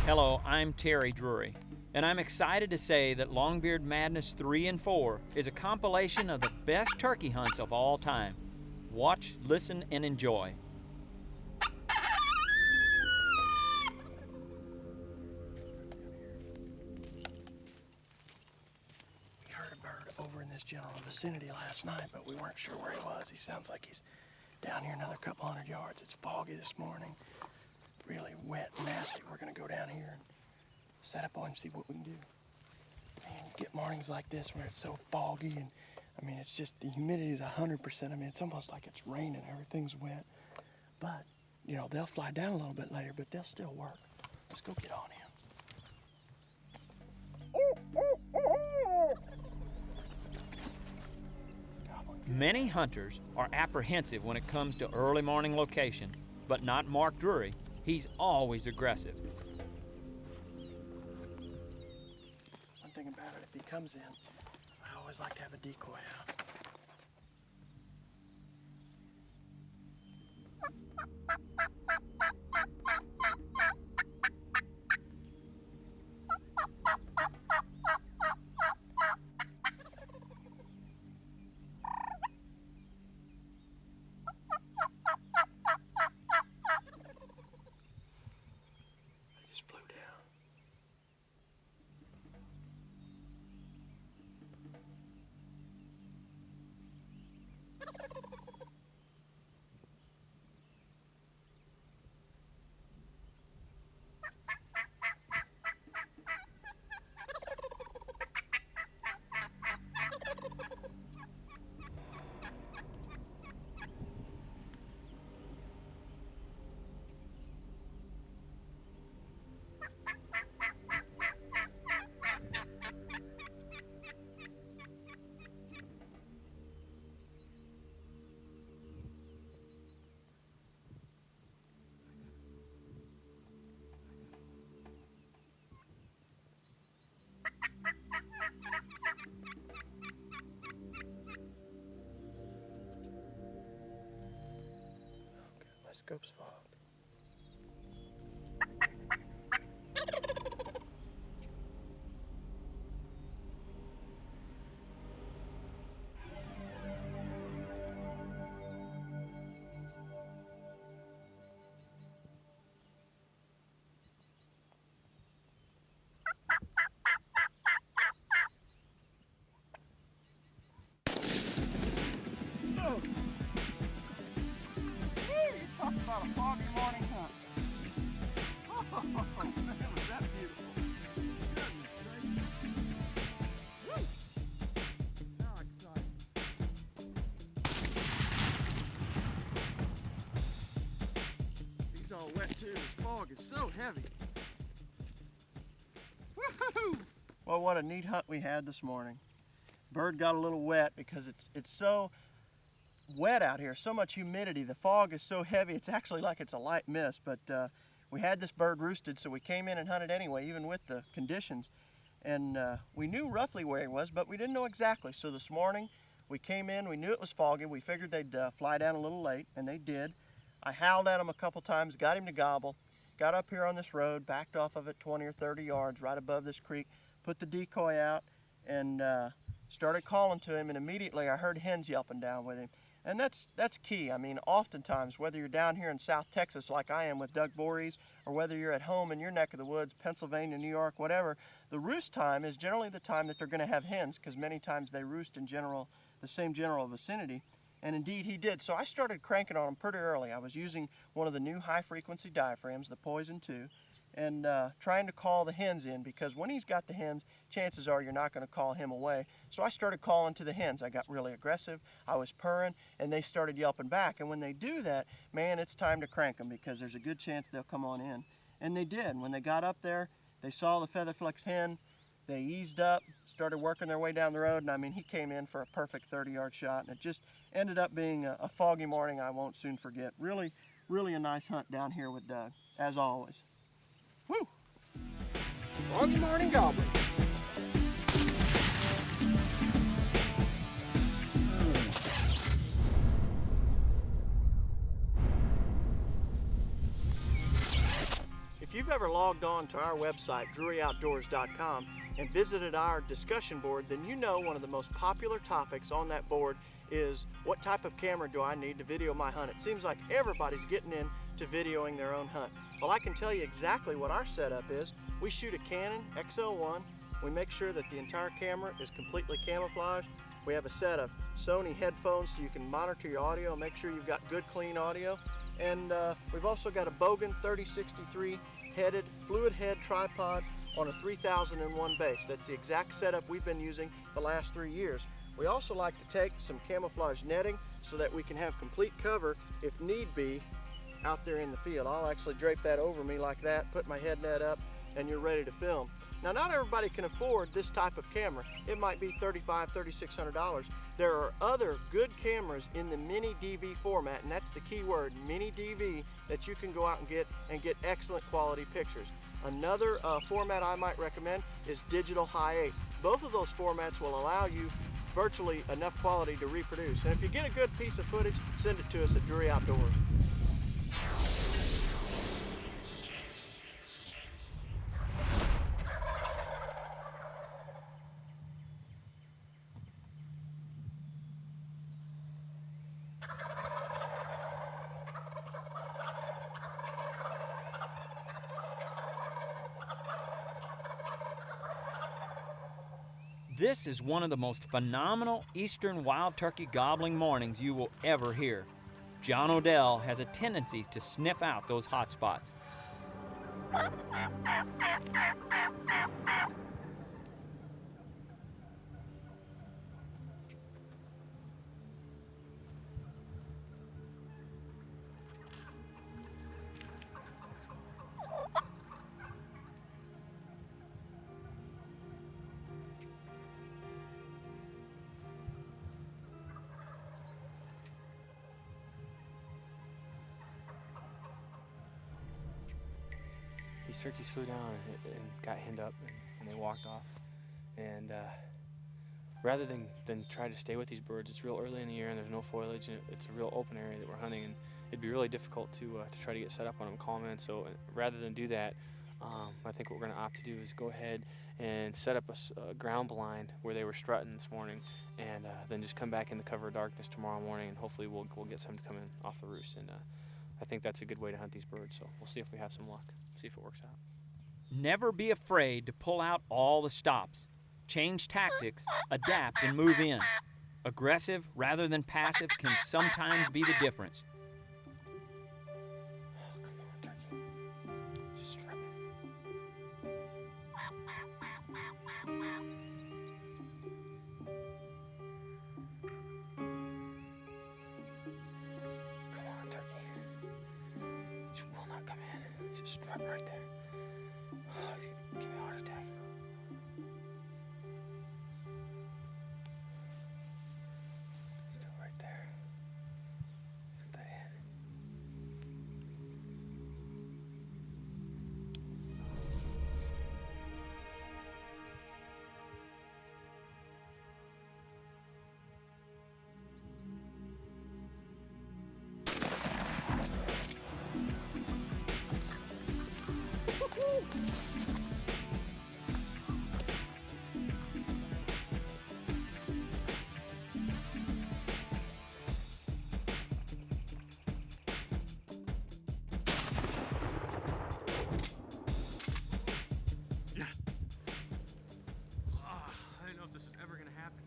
Hello, I'm Terry Drury, and I'm excited to say that Longbeard Madness 3 and 4 is a compilation of the best turkey hunts of all time. Watch, listen, and enjoy. We heard a bird over in this general vicinity last night, but we weren't sure where he was. He sounds like he's down here another couple hundred yards. It's foggy this morning, really wet and nasty. We're gonna go down here and set up on him, see what we can do. And get mornings like this where it's so foggy and I mean, it's just, the humidity is 100%. I mean, it's almost like it's raining, everything's wet. But, you know, they'll fly down a little bit later, but they'll still work. Let's go get on him. Many hunters are apprehensive when it comes to early morning location, but not Mark Drury. He's always aggressive. One thing about it, if he comes in, I always like to have a decoy out. They just flew down. My scope's fogged. Talk about a foggy morning hunt. Oh, man, was that beautiful. Goodness gracious. Woo! How exciting. He's all wet too. This fog is so heavy. Woohoo! Well, what a neat hunt we had this morning. Bird got a little wet because it's so wet out here, so much humidity. The fog is so heavy, it's actually like it's a light mist, but we had this bird roosted, so we came in and hunted anyway, even with the conditions. And we knew roughly where he was, but we didn't know exactly. So this morning, we came in, we knew it was foggy, we figured they'd fly down a little late, and they did. I howled at him a couple times, got him to gobble, got up here on this road, backed off of it 20 or 30 yards right above this creek, put the decoy out, and started calling to him, and immediately I heard hens yelping down with him. And that's key. I mean, oftentimes, whether you're down here in South Texas like I am with Doug Voorhees, or whether you're at home in your neck of the woods, Pennsylvania, New York, whatever, the roost time is generally the time that they're going to have hens, because many times they roost in the same general vicinity. And indeed he did. So I started cranking on him pretty early. I was using one of the new high-frequency diaphragms, the Poison 2, and trying to call the hens in, because when he's got the hens, chances are you're not going to call him away. So I started calling to the hens. I got really aggressive. I was purring, and they started yelping back. And when they do that, man, it's time to crank them, because there's a good chance they'll come on in. And they did. When they got up there, they saw the Featherflex hen. They eased up, started working their way down the road, and I mean, he came in for a perfect 30-yard shot, and it just ended up being a foggy morning I won't soon forget. Really, really a nice hunt down here with Doug, as always. Woo! Foggy morning gobbler. If If you've ever logged on to our website, DruryOutdoors.com, and visited our discussion board, then you know one of the most popular topics on that board is what type of camera do I need to video my hunt? It seems like everybody's getting into videoing their own hunt. Well, I can tell you exactly what our setup is. We shoot a Canon XL1. We make sure that the entire camera is completely camouflaged. We have a set of Sony headphones so you can monitor your audio and make sure you've got good, clean audio. And we've also got a Bogan 3063 headed fluid head tripod on a 3001 base. That's the exact setup we've been using the last 3 years. We also like to take some camouflage netting so that we can have complete cover if need be out there in the field. I'll actually drape that over me like that, put my head net up, and you're ready to film. Now, not everybody can afford this type of camera. It might be $3,500, $3,600. There are other good cameras in the mini DV format, and that's the key word, mini DV, that you can go out and get excellent quality pictures. Another format I might recommend is digital high 8. Both of those formats will allow you virtually enough quality to reproduce. And if you get a good piece of footage, send it to us at Drury Outdoors. This is one of the most phenomenal eastern wild turkey gobbling mornings you will ever hear. John Odell has a tendency to sniff out those hot spots. These turkeys flew down and got henned up, and they walked off. And rather than try to stay with these birds, it's real early in the year and there's no foliage, and it's a real open area that we're hunting, and it'd be really difficult to try to get set up on them, call them in. So rather than do that, I think what we're going to opt to do is go ahead and set up a ground blind where they were strutting this morning, and then just come back in the cover of darkness tomorrow morning, and hopefully we'll get some to come in off the roost. And I think that's a good way to hunt these birds, so we'll see if we have some luck, see if it works out. Never be afraid to pull out all the stops. Change tactics, adapt, and move in. Aggressive rather than passive can sometimes be the difference. Oh, come on, turkey. Just strut. Come on, turkey. You will not come in. Just strut right there. Oh, he's gonna give me a heart attack. Still right there. Put that in. I didn't know if this was ever going to happen.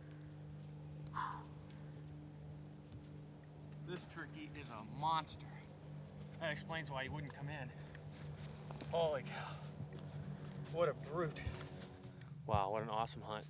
This turkey is a monster. That explains why he wouldn't come in. Holy cow. What a brute. Wow, what an awesome hunt.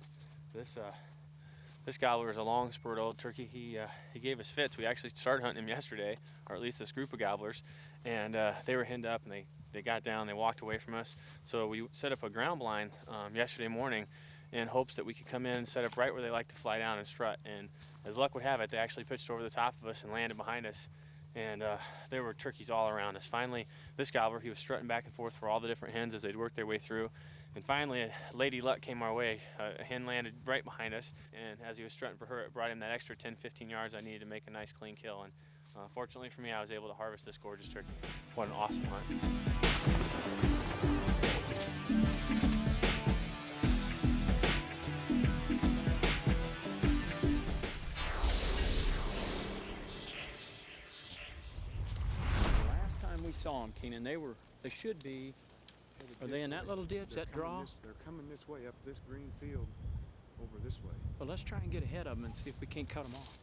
This gobbler is a long-spurred old turkey. He gave us fits. We actually started hunting him yesterday, or at least this group of gobblers, and they were henned up, and they got down, they walked away from us. So we set up a ground blind yesterday morning in hopes that we could come in and set up right where they like to fly down and strut. And as luck would have it, they actually pitched over the top of us and landed behind us. And there were turkeys all around us. Finally, this gobbler, he was strutting back and forth for all the different hens as they'd worked their way through. And finally, Lady Luck came our way. A hen landed right behind us, and as he was strutting for her, it brought him that extra 10, 15 yards I needed to make a nice clean kill. And fortunately for me, I was able to harvest this gorgeous turkey. What an awesome hunt. and they should be. Are they in that little ditch, that draw? They're coming this way, up this green field, over this way. Well, let's try and get ahead of them and see if we can't cut them off.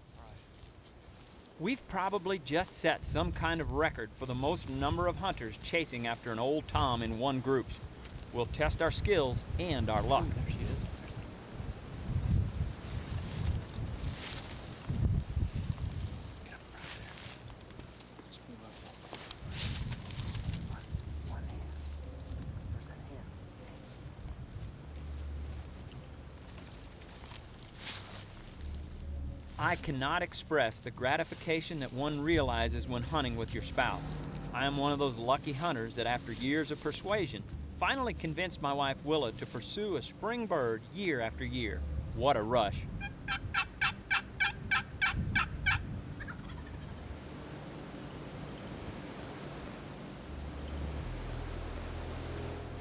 We've probably just set some kind of record for the most number of hunters chasing after an old tom in one group. We'll test our skills and our luck. There she is. Get up right there. Let's move up. One hand. Where's that hand? I cannot express the gratification that one realizes when hunting with your spouse. I am one of those lucky hunters that after years of persuasion, finally convinced my wife Willa to pursue a spring bird year after year. What a rush.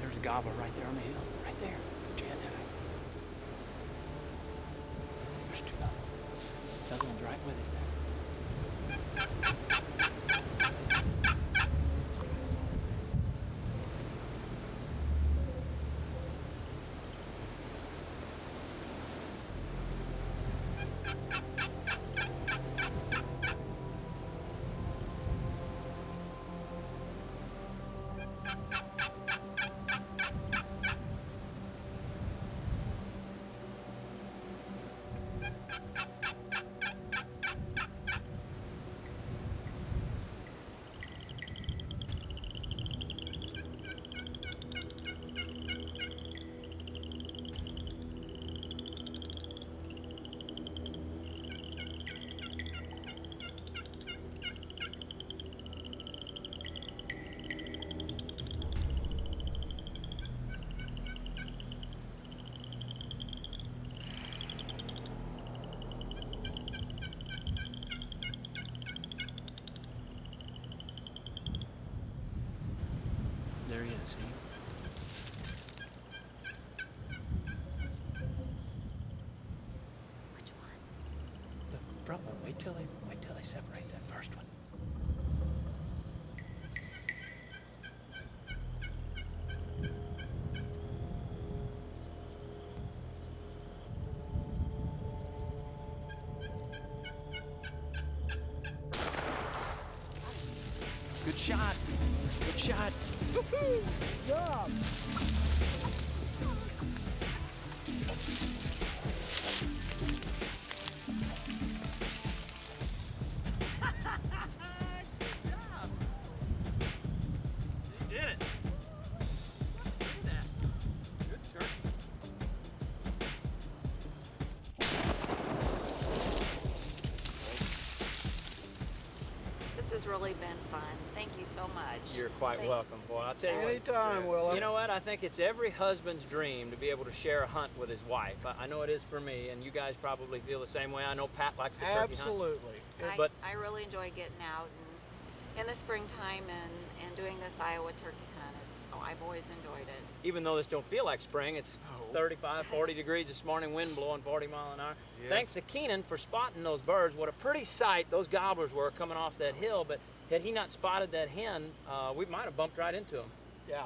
There's a gobbler right there on the hill. Right there. Put your head down. There's two of them. The other one's right with it there. There he is, see? Which one? The front one. Wait till they separate that first one. Good shot. Good shot. Woohoo! Good job. You did it. Look at that. Good turkey. This has really been fun. Thank you so much. You're quite welcome, boy. I'll tell you what. Anytime, Willa. You know what? I think it's every husband's dream to be able to share a hunt with his wife. I know it is for me, and you guys probably feel the same way. I know Pat likes to turkey hunt. Absolutely. But I really enjoy getting out and in the springtime and doing this Iowa turkey hunt. I've always enjoyed it. even though this don't feel like spring, it's 35, 40 degrees this morning, wind blowing 40 miles an hour. Yeah. Thanks to Keenan for spotting those birds. What a pretty sight those gobblers were coming off that hill, but had he not spotted that hen, we might have bumped right into him. Yeah.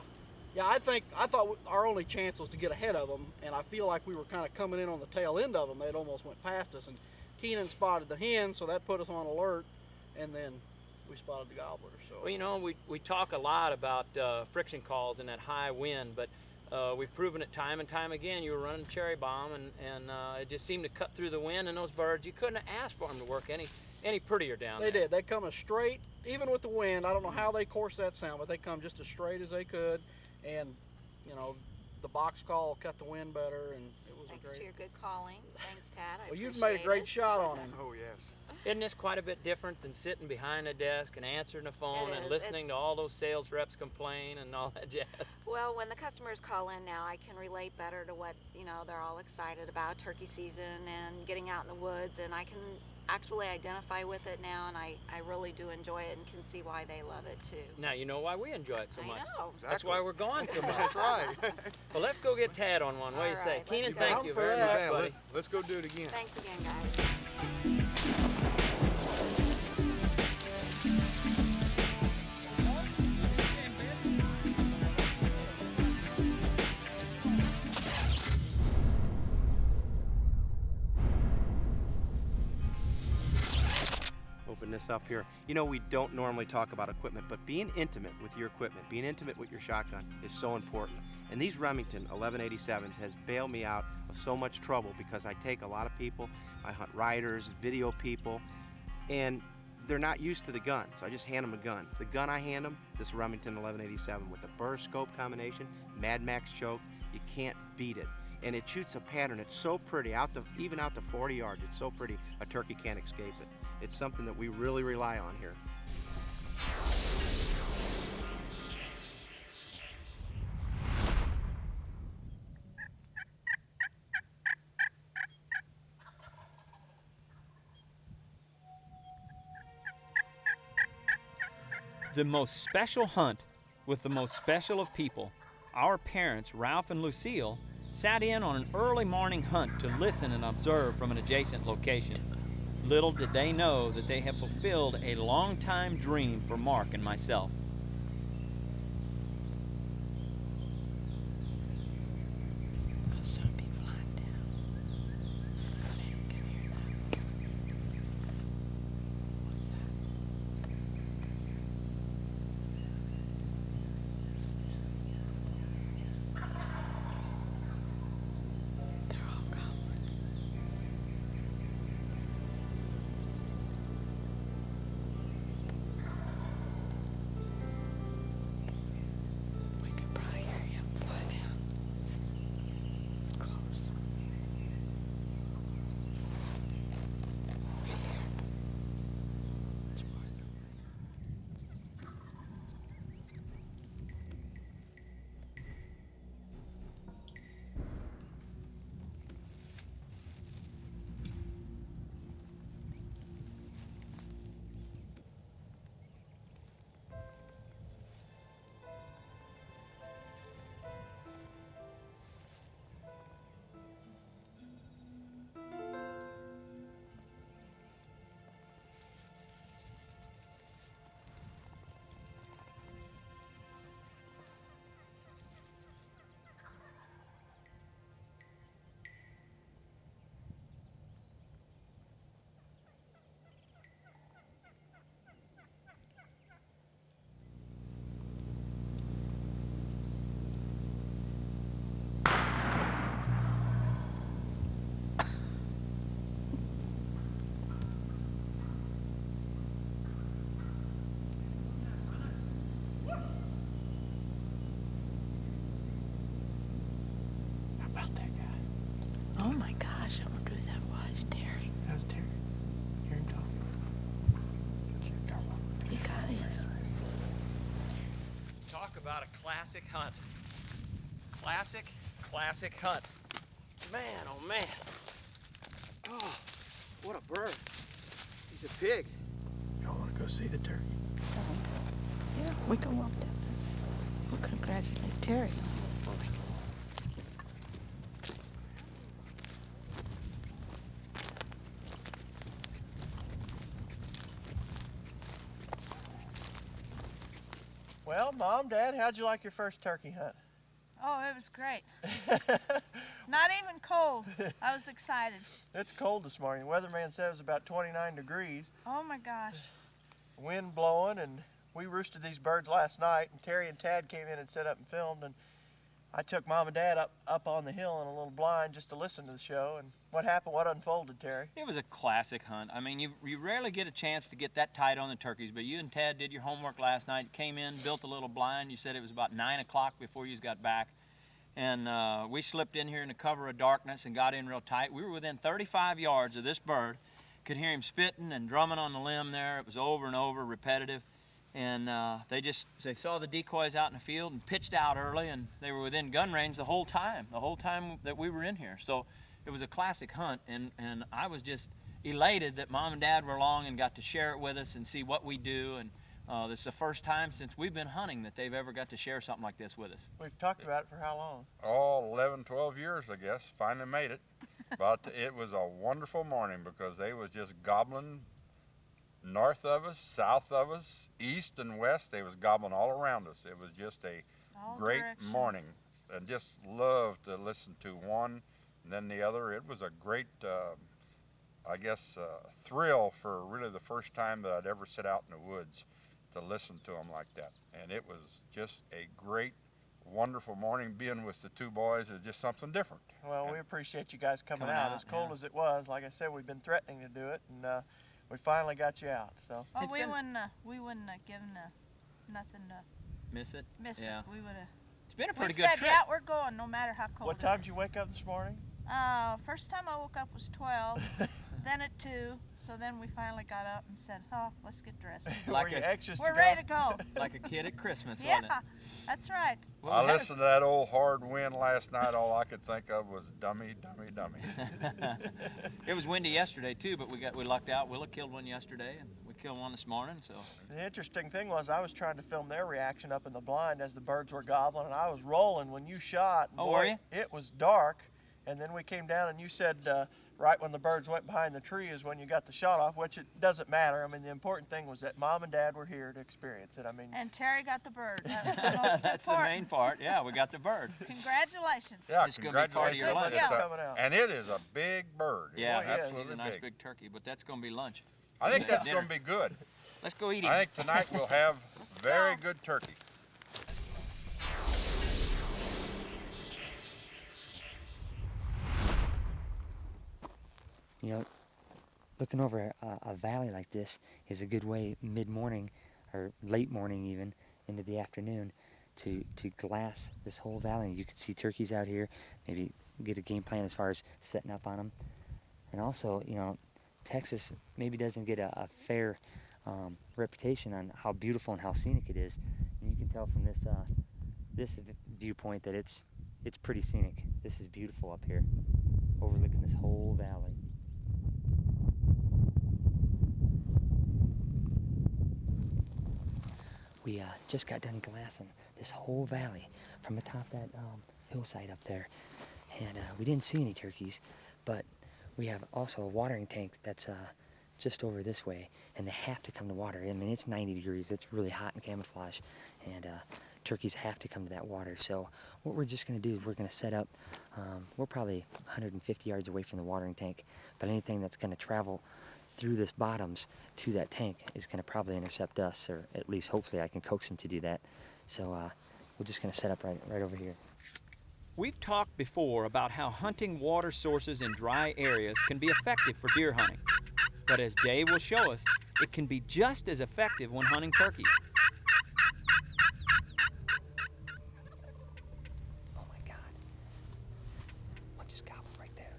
Yeah, I thought our only chance was to get ahead of them, and I feel like we were kind of coming in on the tail end of them. They'd almost went past us, and Keenan spotted the hen, so that put us on alert, and then we spotted the gobblers. So. Well, you know, we talk a lot about friction calls in that high wind, but we've proven it time and time again. You were running cherry bomb, and it just seemed to cut through the wind, and those birds, you couldn't have asked for them to work any prettier down there. They did. They come as straight, even with the wind. I don't know how they coursed that sound, but they come just as straight as they could. And, you know, the box call cut the wind better, and it was Thanks a great. to your good calling. Thanks, Tad. I Well, you've appreciate made a great it. shot on him. Oh, yes. Isn't this quite a bit different than sitting behind a desk and answering the phone It and is. listening to all those sales reps complain and all that jazz? Well, when the customers call in now, I can relate better to what, you know, they're all excited about, turkey season and getting out in the woods, and I can actually identify with it now, and I really do enjoy it and can see why they love it too. Now you know why we enjoy it so I much. know. That's why we're gone so much. That's right. Well, let's go get Tad on one. What do you All say? right, Keenan, let's go. thank you For very that. much, Yeah, buddy. let's go do it again. Thanks again, guys. this up here. You know, we don't normally talk about equipment, but being intimate with your equipment, being intimate with your shotgun is so important. And these Remington 1187s has bailed me out of so much trouble because I take a lot of people, I hunt riders, video people, and they're not used to the gun, so I just hand them a gun. The gun I hand them, this Remington 1187 with the burr scope combination, Mad Max choke, you can't beat it. And it shoots a pattern. It's so pretty, even out to 40 yards. It's so pretty, a turkey can't escape it. It's something that we really rely on here. The most special hunt with the most special of people, our parents, Ralph and Lucille, sat in on an early morning hunt to listen and observe from an adjacent location. Little did they know that they have fulfilled a long-time dream for Mark and myself. Oh my gosh, I wonder who that was, Terry. How's Terry? Hear him talk. You guys. Talk about a classic hunt. Classic hunt. Man, oh man. Oh, what a bird. He's a pig. Y'all want to go see the turkey? Yeah, we can walk down there. We'll congratulate Terry. Well, Mom, Dad, how'd you like your first turkey hunt? Oh, it was great. Not even cold. I was excited. It's cold this morning. The weatherman said it was about 29 degrees. Oh my gosh. Wind blowing, and we roosted these birds last night, and Terry and Tad came in and set up and filmed, and I took Mom and Dad up on the hill in a little blind just to listen to the show. And what happened? What unfolded, Terry? It was a classic hunt. I mean, you rarely get a chance to get that tight on the turkeys, but you and Tad did your homework last night, came in, built a little blind. You said it was about 9 o'clock before you got back. And we slipped in here in the cover of darkness and got in real tight. We were within 35 yards of this bird. Could hear him spitting and drumming on the limb there. It was over and over, repetitive. And they saw the decoys out in the field and pitched out early, and they were within gun range the whole time that we were in here. So it was a classic hunt, and I was just elated that Mom and Dad were along and got to share it with us and see what we do. And this is the first time since we've been hunting that they've ever got to share something like this with us. We've talked about it for how long? Oh, 11, 12 years, I guess. Finally made it. But it was a wonderful morning because they was just gobbling north of us, south of us, east and west. They was gobbling all around us. It was just a great morning, and just loved to listen to one and then the other. It was a great I guess, thrill for really the first time that I'd ever sit out in the woods to listen to them like that. And it was just a great, wonderful morning. Being with the two boys is just something different. Well, we appreciate you guys coming out. As cold as it was, like I said, we've been threatening to do it, and we finally got you out. So. Well, we wouldn't have given nothing to miss it. Miss it. We would have. It's been a pretty good trip. trip. Yeah, we're going no matter how cold. What time did you wake up this morning? First time I woke up was 12, then at 2. So then we finally got up and said, "Oh, let's get dressed." We're ready to go. Like a kid at Christmas, yeah, wasn't it? That's right. Well, I listened to that old hard wind last night. All I could think of was dummy, dummy, dummy. It was windy yesterday too, but we lucked out. Willa killed one yesterday, and we killed one this morning. So the interesting thing was I was trying to film their reaction up in the blind as the birds were gobbling, and I was rolling when you shot. Oh, boy, were you? It was dark, and then we came down, and you said right when the birds went behind the tree is when you got the shot off, which it doesn't matter. I mean, the important thing was that Mom and Dad were here to experience it. I mean, and Terry got the bird. That was the most important. That's the main part. Yeah, we got the bird. Congratulations. Yeah, it's going to be part of your lunch. And it is a big bird. Yeah, absolutely it's a nice big turkey, but that's going to be lunch. I think that's going to be good. Let's go eat him. I think tonight we'll have very good turkey. You know, looking over a valley like this is a good way mid-morning or late morning even into the afternoon to glass this whole valley. You can see turkeys out here, maybe get a game plan as far as setting up on them. And also, you know, Texas maybe doesn't get a fair reputation on how beautiful and how scenic it is. And you can tell from this viewpoint that it's pretty scenic. This is beautiful up here, overlooking this whole valley. We just got done glassing this whole valley from atop that hillside up there. And we didn't see any turkeys, but we have also a watering tank that's just over this way, and they have to come to water. I mean, it's 90 degrees. It's really hot in camouflage, and turkeys have to come to that water. So what we're just going to do is we're going to set up, we're probably 150 yards away from the watering tank, but anything that's going to travel through this bottoms to that tank is going to probably intercept us, or at least hopefully I can coax them to do that. So we're just going to set up right over here. We've talked before about how hunting water sources in dry areas can be effective for deer hunting. But as Dave will show us, it can be just as effective when hunting turkeys. Oh my God. One just gobbled right there.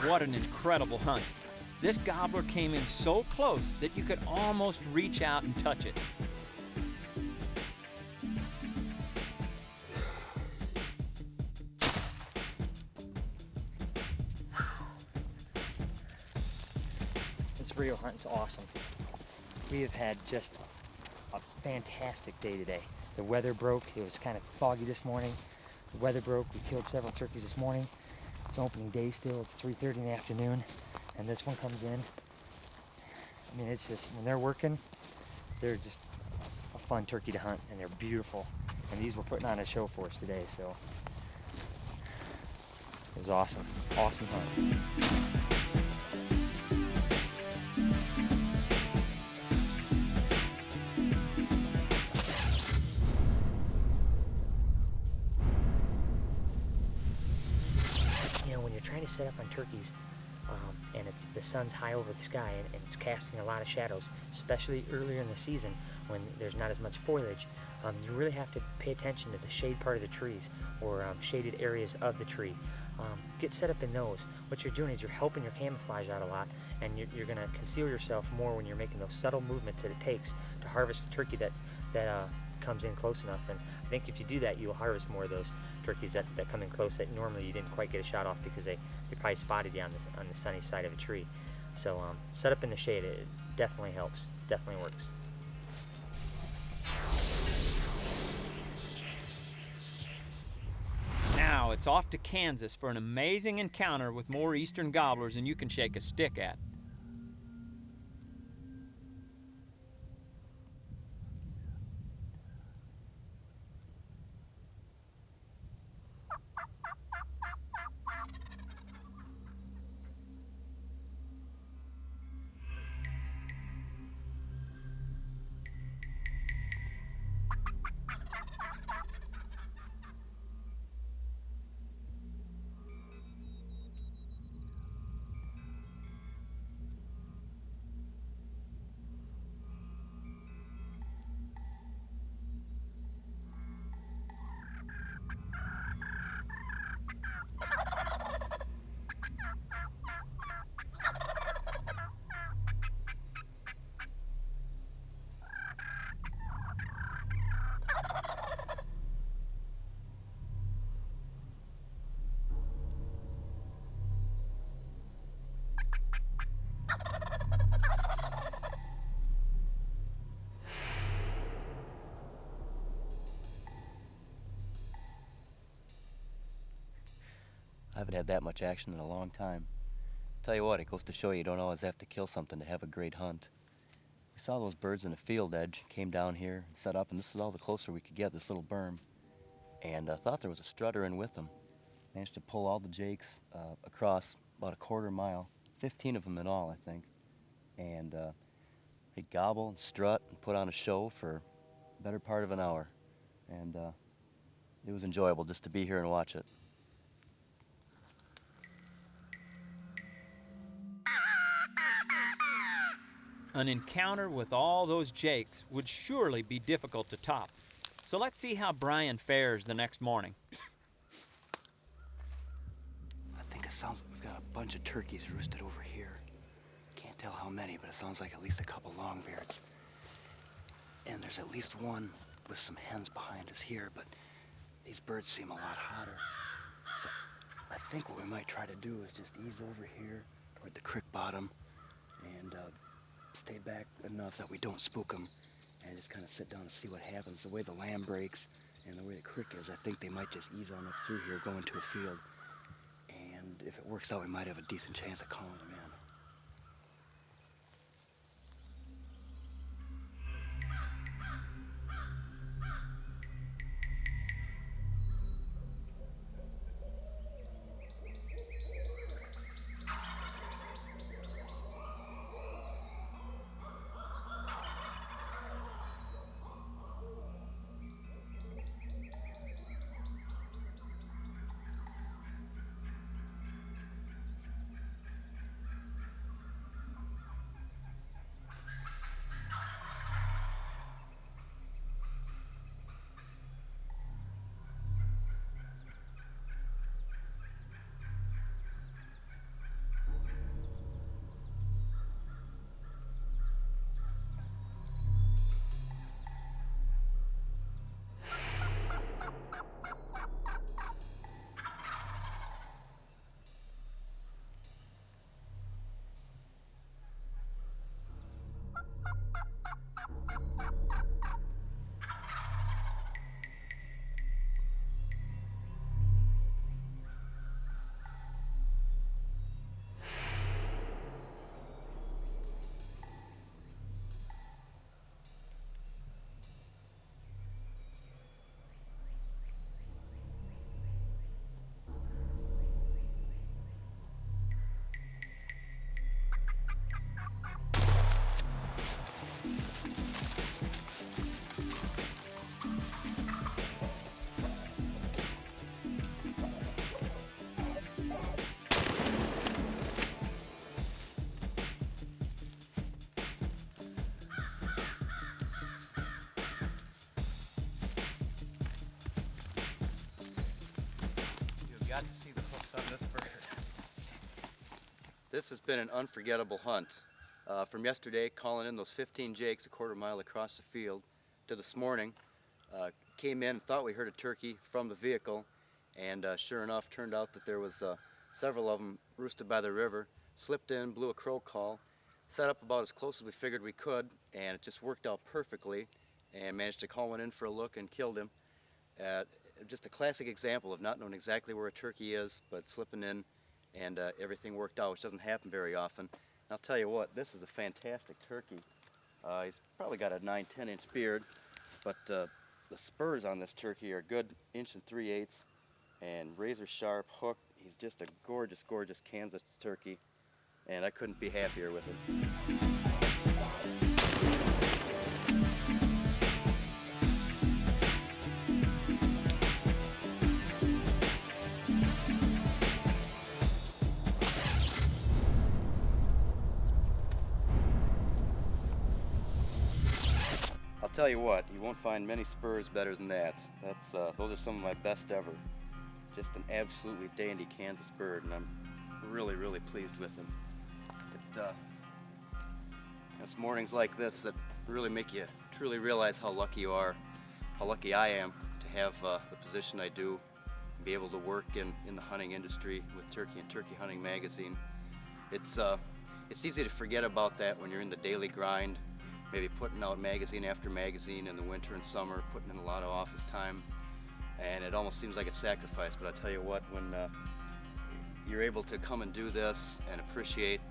What an incredible hunt. This gobbler came in so close that you could almost reach out and touch it. This Rio hunt's awesome. We have had just a fantastic day today. The weather broke. It was kind of foggy this morning. The weather broke. We killed several turkeys this morning. It's opening day still. It's 3:30 in the afternoon, and this one comes in. I mean, it's just, when they're working, they're just a fun turkey to hunt, and they're beautiful. And these were putting on a show for us today, so it was awesome. Awesome hunt. You know, when you're trying to set up on turkeys, and the sun's high over the sky and it's casting a lot of shadows, especially earlier in the season when there's not as much foliage, you really have to pay attention to the shade part of the trees or shaded areas of the tree. Get set up in those. What you're doing is you're helping your camouflage out a lot, and you're going to conceal yourself more when you're making those subtle movements that it takes to harvest a turkey that comes in close enough. And I think if you do that, you'll harvest more of those turkeys that come in close that normally you didn't quite get a shot off because they probably spotted you on the sunny side of a tree. So set up in the shade. It definitely helps. Definitely works. Now it's off to Kansas for an amazing encounter with more eastern gobblers than you can shake a stick at. I haven't had that much action in a long time. Tell you what, it goes to show you don't always have to kill something to have a great hunt. We saw those birds in a field edge, came down here and set up, and this is all the closer we could get, this little berm. And I thought there was a strutter in with them. Managed to pull all the jakes across about a quarter mile, 15 of them in all, I think. And they'd gobble and strut and put on a show for the better part of an hour. And it was enjoyable just to be here and watch it. An encounter with all those jakes would surely be difficult to top. So let's see how Brian fares the next morning. I think it sounds like we've got a bunch of turkeys roosted over here. Can't tell how many, but it sounds like at least a couple longbeards. And there's at least one with some hens behind us here, but these birds seem a lot hotter. So I think what we might try to do is just ease over here toward the creek bottom and stay back enough that we don't spook them and just kind of sit down and see what happens. The way the land breaks and the way the creek is, I think they might just ease on up through here, go into a field. And if it works out, we might have a decent chance of calling them in. You got to see the hooks on this bird. This has been an unforgettable hunt. From yesterday, calling in those 15 jakes a quarter mile across the field, to this morning, came in and thought we heard a turkey from the vehicle, and sure enough, turned out that there was several of them roosted by the river. Slipped in, blew a crow call, set up about as close as we figured we could, and it just worked out perfectly, and managed to call one in for a look and killed him. Just a classic example of not knowing exactly where a turkey is, but slipping in, and everything worked out, which doesn't happen very often. And I'll tell you what, this is a fantastic turkey. He's probably got a 9-10 inch beard, but the spurs on this turkey are good 1 3/8 and razor sharp hook. He's just a gorgeous, gorgeous Kansas turkey, and I couldn't be happier with him. I'll tell you what, you won't find many spurs better than that. Those are some of my best ever. Just an absolutely dandy Kansas bird, and I'm really, really pleased with him. It's mornings like this that really make you truly realize how lucky you are, how lucky I am to have the position I do, and be able to work in the hunting industry with Turkey and Turkey Hunting Magazine. It's easy to forget about that when you're in the daily grind, maybe putting out magazine after magazine in the winter and summer, putting in a lot of office time, and it almost seems like a sacrifice. But I tell you what, when you're able to come and do this and appreciate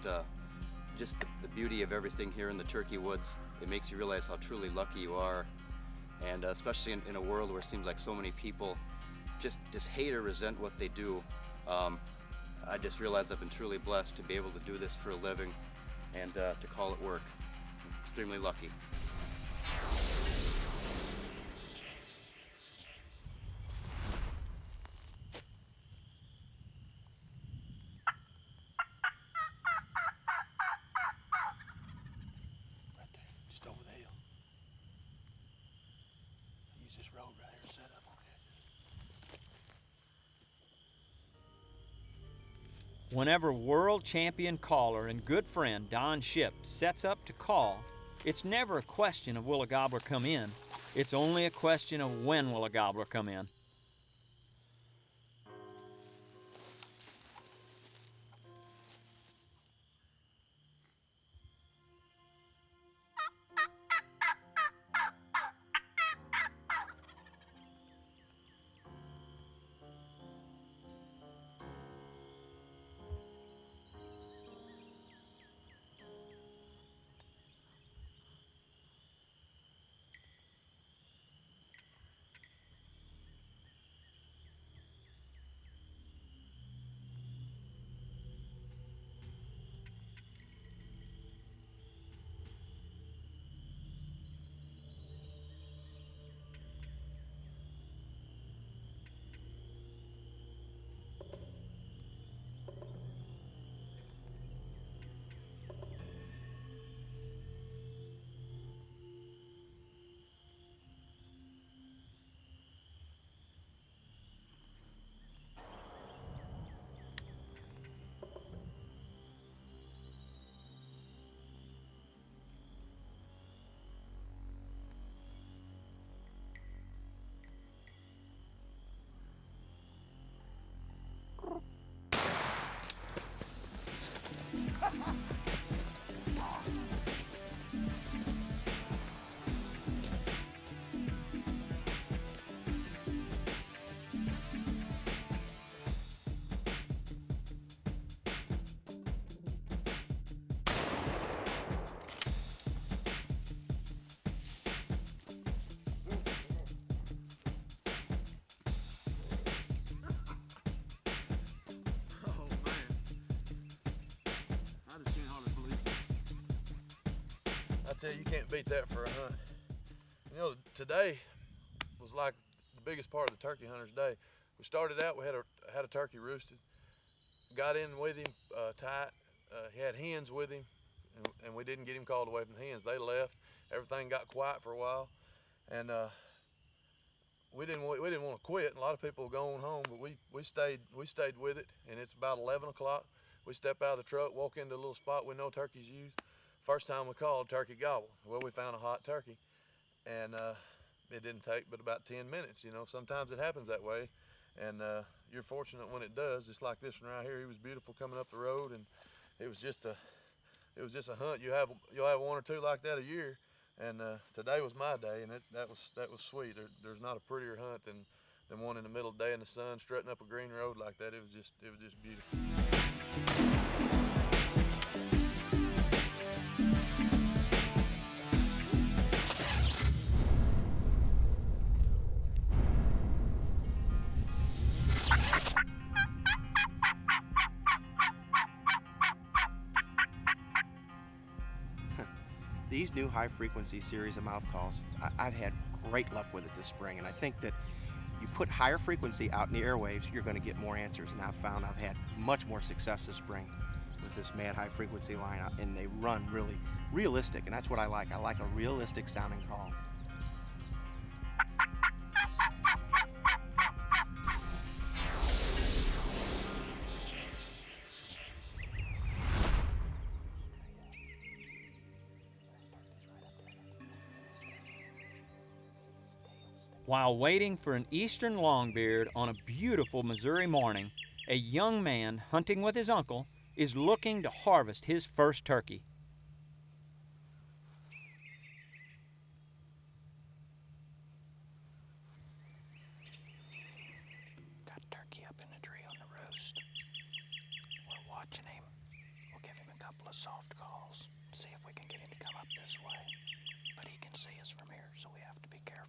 just the beauty of everything here in the turkey woods, it makes you realize how truly lucky you are, and especially in a world where it seems like so many people just hate or resent what they do. I just realized I've been truly blessed to be able to do this for a living and to call it work. I'm extremely lucky. Whenever world champion caller and good friend Don Ship sets up to call, it's never a question of will a gobbler come in. It's only a question of when will a gobbler come in. I tell you, you can't beat that for a hunt. You know, today was like the biggest part of the turkey hunter's day. We started out, we had a turkey roosted, got in with him tight. He had hens with him, and we didn't get him called away from the hens. They left. Everything got quiet for a while, and we didn't want to quit. And a lot of people were going home, but we stayed with it. And it's about 11 o'clock. We step out of the truck, walk into a little spot we know turkeys use. First time we called, turkey gobble. Well, we found a hot turkey, and it didn't take but about 10 minutes. You know, sometimes it happens that way, and you're fortunate when it does. Just like this one right here, he was beautiful coming up the road, and it was just a hunt. You'll have one or two like that a year, and today was my day, and that was sweet. There's not a prettier hunt than one in the middle of the day in the sun, strutting up a green road like that. It was just beautiful. These new high-frequency series of mouth calls, I've had great luck with it this spring, and I think that you put higher frequency out in the airwaves, you're going to get more answers, and I've found I've had much more success this spring with this mad high-frequency line, and they run really realistic, and that's what I like. I like a realistic sounding call. While waiting for an eastern longbeard on a beautiful Missouri morning, a young man hunting with his uncle is looking to harvest his first turkey. Got turkey up in the tree on the roast. We're watching him. We'll give him a couple of soft calls, see if we can get him to come up this way. But he can see us from here, so we have to be careful.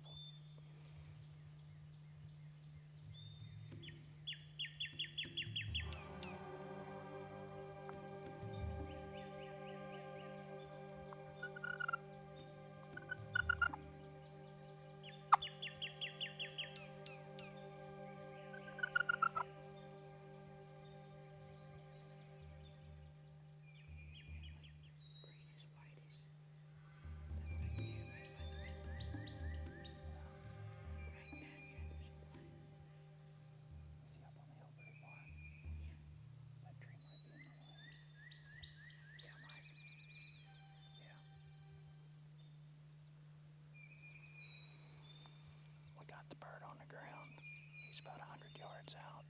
The bird on the ground. He's about 100 yards out.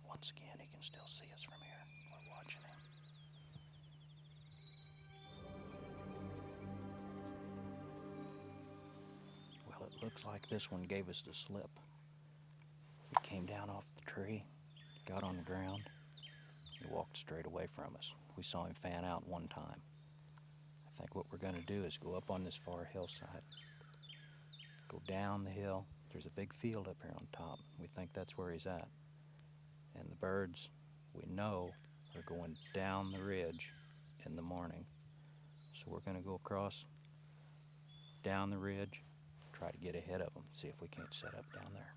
Once again, he can still see us from here. We're watching him. Well, it looks like this one gave us the slip. He came down off the tree, got on the ground, and walked straight away from us. We saw him fan out one time. I think what we're going to do is go up on this far hillside, go down the hill. There's a big field up here on top. We think that's where he's at. And the birds, we know, are going down the ridge in the morning. So we're going to go across, down the ridge, try to get ahead of them, see if we can't set up down there.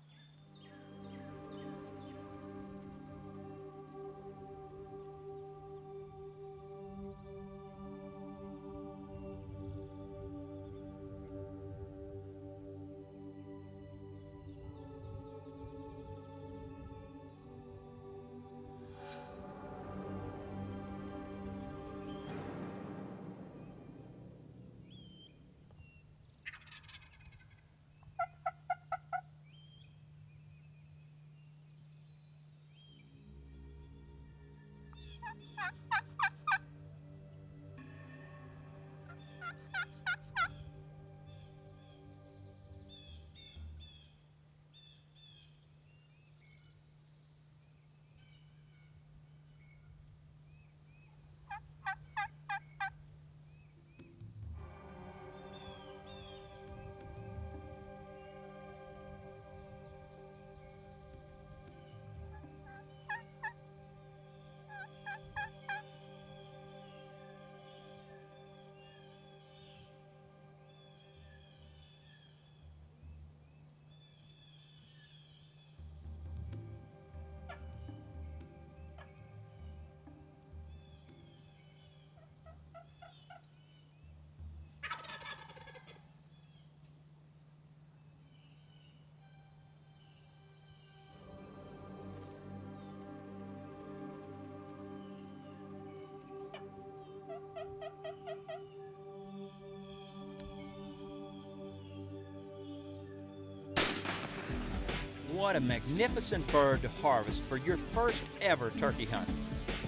What a magnificent bird to harvest for your first ever turkey hunt.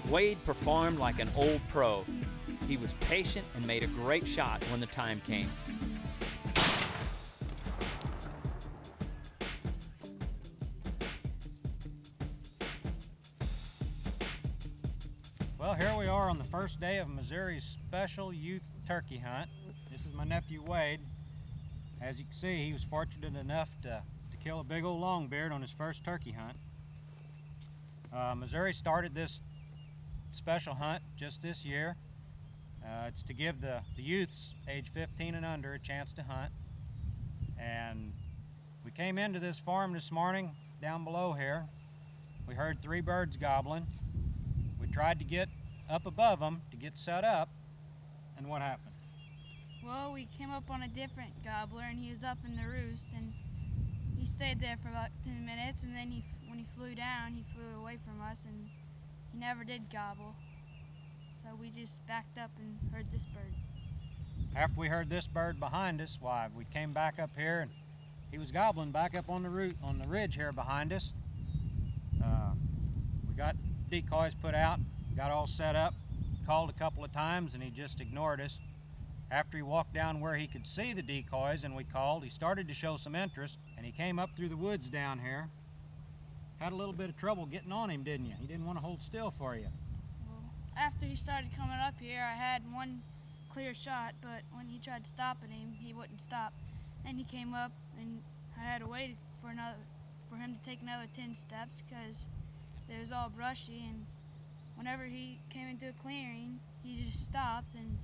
Wade performed like an old pro. He was patient and made a great shot when the time came. Well, here we are on the first day of Missouri's special youth turkey hunt. This is my nephew Wade. As you can see, he was fortunate enough to kill a big old longbeard on his first turkey hunt. Missouri started this special hunt just this year. It's to give the youths age 15 and under a chance to hunt. And we came into this farm this morning down below here. We heard 3 birds gobbling. We tried to get up above them to get set up, and what happened? Well, we came up on a different gobbler, and he was up in the roost, and he stayed there for about 10 minutes, and then when he flew down, he flew away from us, and he never did gobble. So we just backed up and heard this bird. After we heard this bird behind us, why, we came back up here, and he was gobbling back up on the ridge here behind us. We got decoys put out, got all set up, called a couple of times, and he just ignored us. After he walked down where he could see the decoys and we called, he started to show some interest, and he came up through the woods down here. Had a little bit of trouble getting on him, didn't you? He didn't want to hold still for you. Well, after he started coming up here, I had one clear shot, but when he tried stopping him, he wouldn't stop. Then he came up, and I had to wait for him to take another 10 steps because it was all brushy, and whenever he came into a clearing, he just stopped, and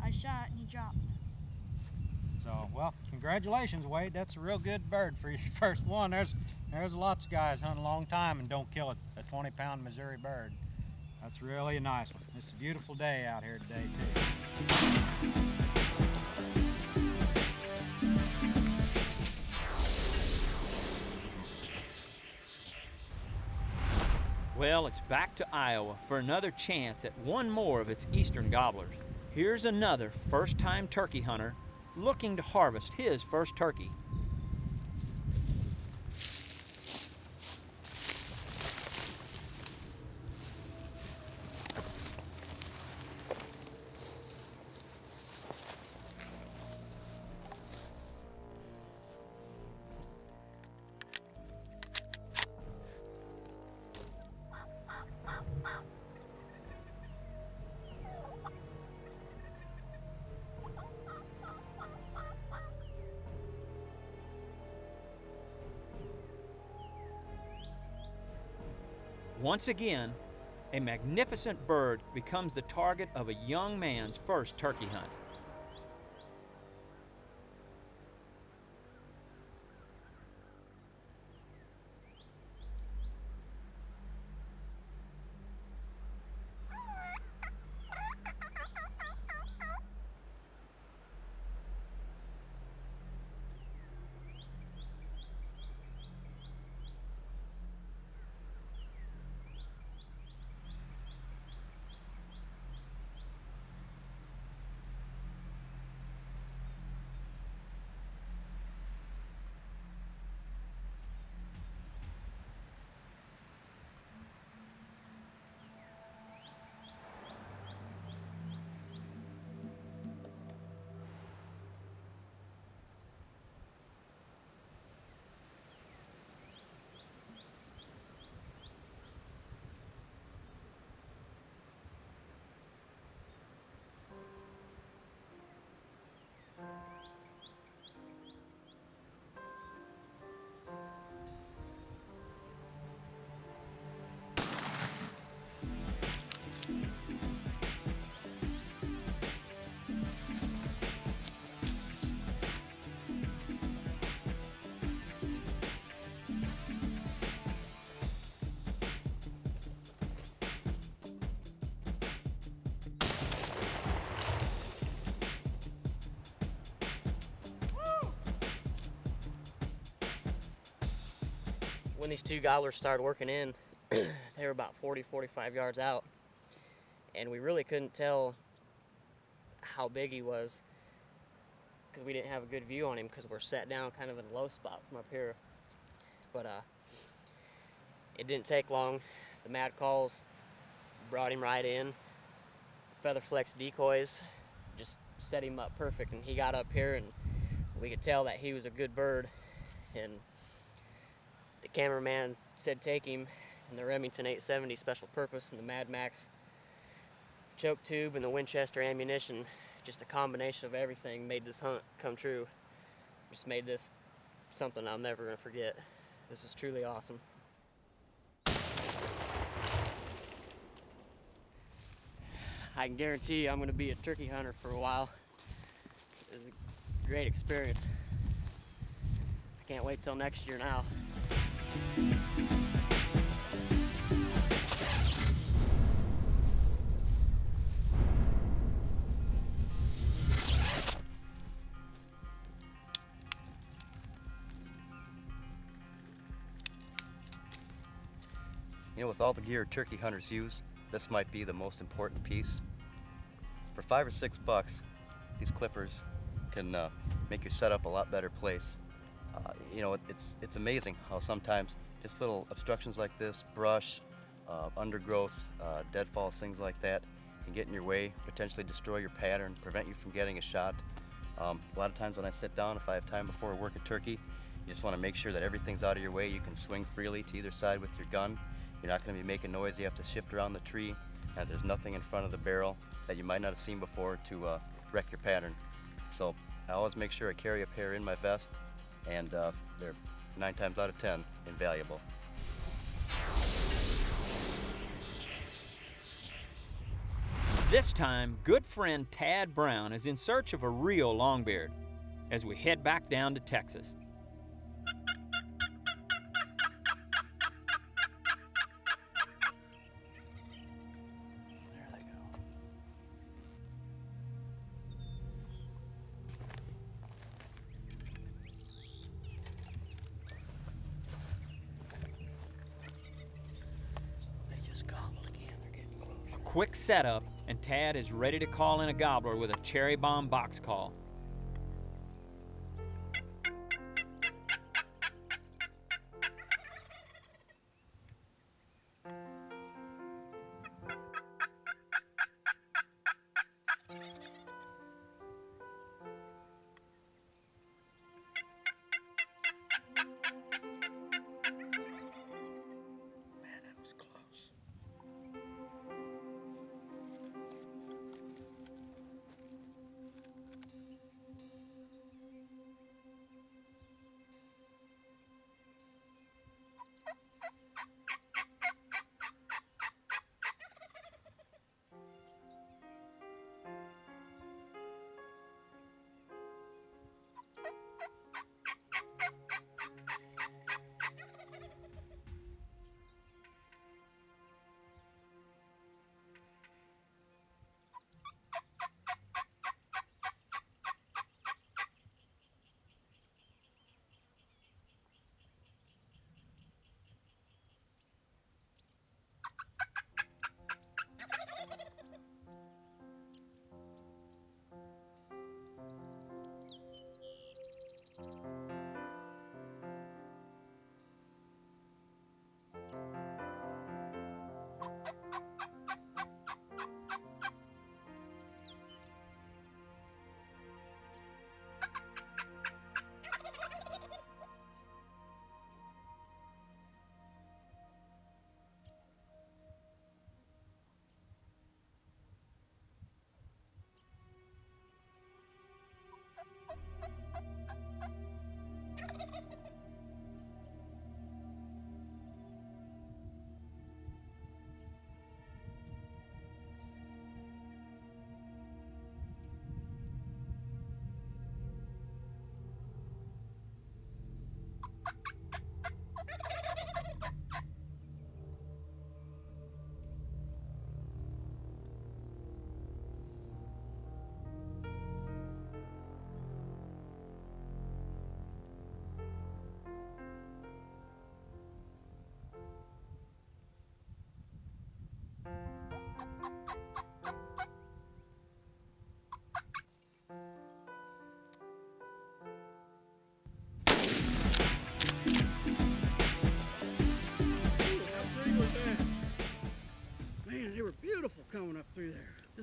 I shot, and he dropped. So, well, congratulations, Wade. That's a real good bird for your first one. There's lots of guys hunt a long time and don't kill a 20-pound Missouri bird. That's really a nice one. It's a beautiful day out here today, too. Well, it's back to Iowa for another chance at one more of its eastern gobblers. Here's another first-time turkey hunter looking to harvest his first turkey. Once again, a magnificent bird becomes the target of a young man's first turkey hunt. When these 2 gobblers started working in, they were about 40, 45 yards out, and we really couldn't tell how big he was, because we didn't have a good view on him because we're sat down kind of in a low spot from up here. But it didn't take long. The mad calls brought him right in. Feather flex decoys just set him up perfect, and he got up here, and we could tell that he was a good bird. And the cameraman said take him, and the Remington 870 special purpose and the Mad Max choke tube and the Winchester ammunition, just a combination of everything made this hunt come true. Just made this something I'm never gonna forget. This is truly awesome. I can guarantee you I'm gonna be a turkey hunter for a while. It was a great experience. I can't wait till next year now. You know, with all the gear turkey hunters use, this might be the most important piece. For $5 or $6, these clippers can make your setup a lot better place. You know, it's amazing how sometimes just little obstructions like this, brush, undergrowth, deadfalls, things like that, can get in your way, potentially destroy your pattern, prevent you from getting a shot. A lot of times when I sit down, if I have time before I work a turkey, you just want to make sure that everything's out of your way. You can swing freely to either side with your gun. You're not going to be making noise. You have to shift around the tree, and there's nothing in front of the barrel that you might not have seen before to wreck your pattern. So I always make sure I carry a pair in my vest, and they're 9 times out of 10 invaluable. This time, good friend Tad Brown is in search of a real longbeard as we head back down to Texas. Quick setup, and Tad is ready to call in a gobbler with a cherry bomb box call.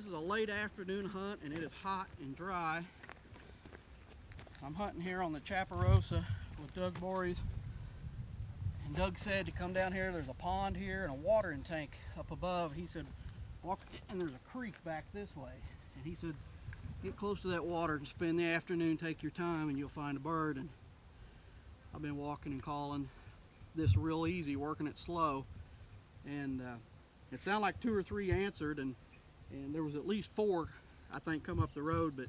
This is a late afternoon hunt and it is hot and dry. I'm hunting here on the Chaparosa with Doug Borries. And Doug said to come down here, there's a pond here and a watering tank up above. He said, walk, and there's a creek back this way. And he said, get close to that water and spend the afternoon, take your time and you'll find a bird. And I've been walking and calling this real easy, working it slow. And it sounded like 2 or 3 answered, and there was at least 4, I think, come up the road, but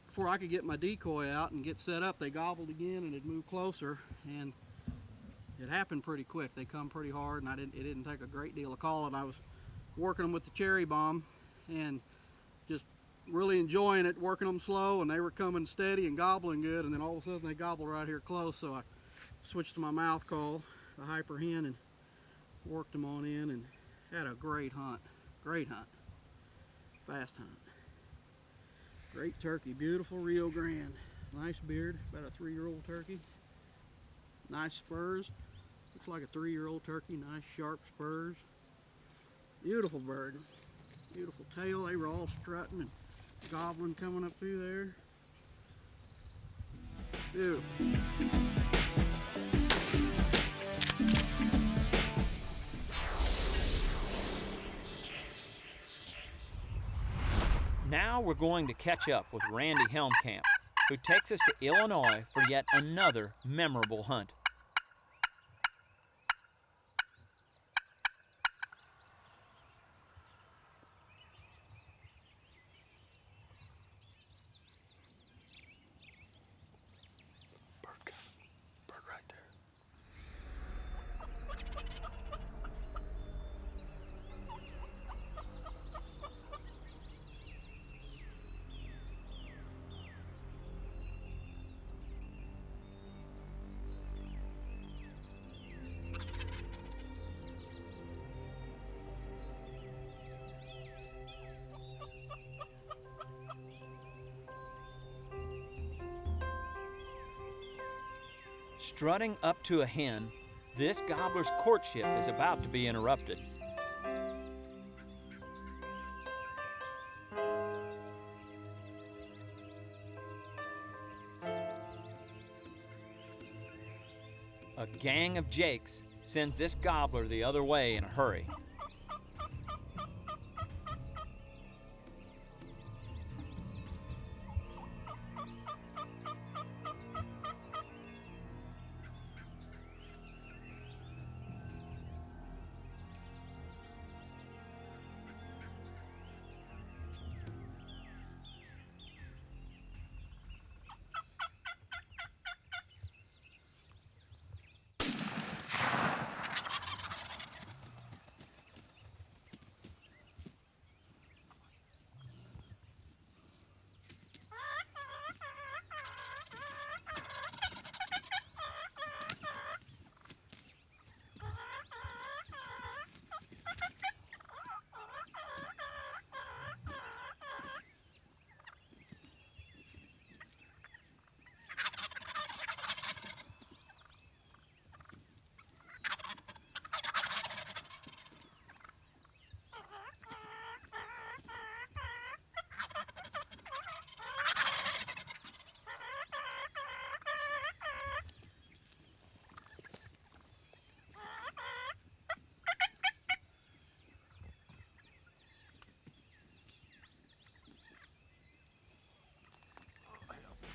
before I could get my decoy out and get set up, they gobbled again and it moved closer, and it happened pretty quick. They come pretty hard, and it didn't take a great deal of calling. I was working them with the cherry bomb and just really enjoying it, working them slow, and they were coming steady and gobbling good, and then all of a sudden they gobbled right here close, so I switched to my mouth call, the hyper hen, and worked them on in and had a great hunt. Great hunt. Fast hunt. Great turkey. Beautiful Rio Grande. Nice beard. About a 3-year-old turkey. Nice spurs. Looks like a 3-year-old turkey. Nice sharp spurs. Beautiful bird. Beautiful tail. They were all strutting and gobbling coming up through there. Beautiful. Now we're going to catch up with Randy Helmkamp, who takes us to Illinois for yet another memorable hunt. Bird right there. Strutting up to a hen, this gobbler's courtship is about to be interrupted. A gang of jakes sends this gobbler the other way in a hurry.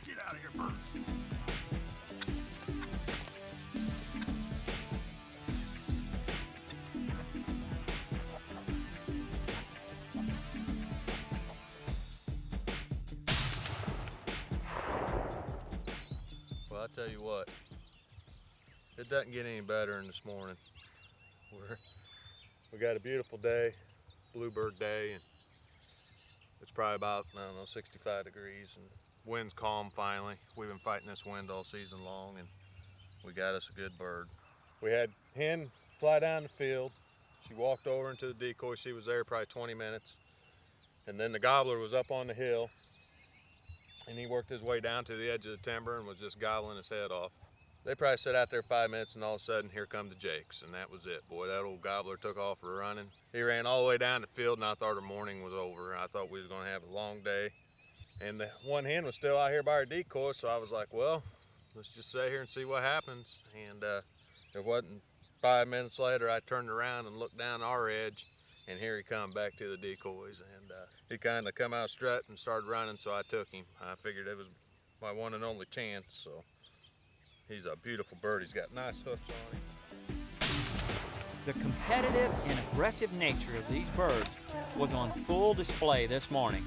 Get out of here, bird. Well, I tell you what, it doesn't get any better than this morning. We got a beautiful day, bluebird day, and it's probably about, I don't know, 65 degrees, and wind's calm finally. We've been fighting this wind all season long, and we got us a good bird. We had hen fly down the field. She walked over into the decoy. She was there probably 20 minutes. And then the gobbler was up on the hill, and he worked his way down to the edge of the timber and was just gobbling his head off. They probably sat out there 5 minutes, and all of a sudden, here come the jakes, and that was it. Boy, that old gobbler took off running. He ran all the way down the field, and I thought our morning was over. I thought we was going to have a long day. And the one hen was still out here by her decoy, so I was like, well, let's just sit here and see what happens. And it wasn't 5 minutes later, I turned around and looked down our edge, and here he come back to the decoys. And he kind of come out strut and started running, so I took him. I figured it was my one and only chance, so. He's a beautiful bird. He's got nice hooks on him. The competitive and aggressive nature of these birds was on full display this morning.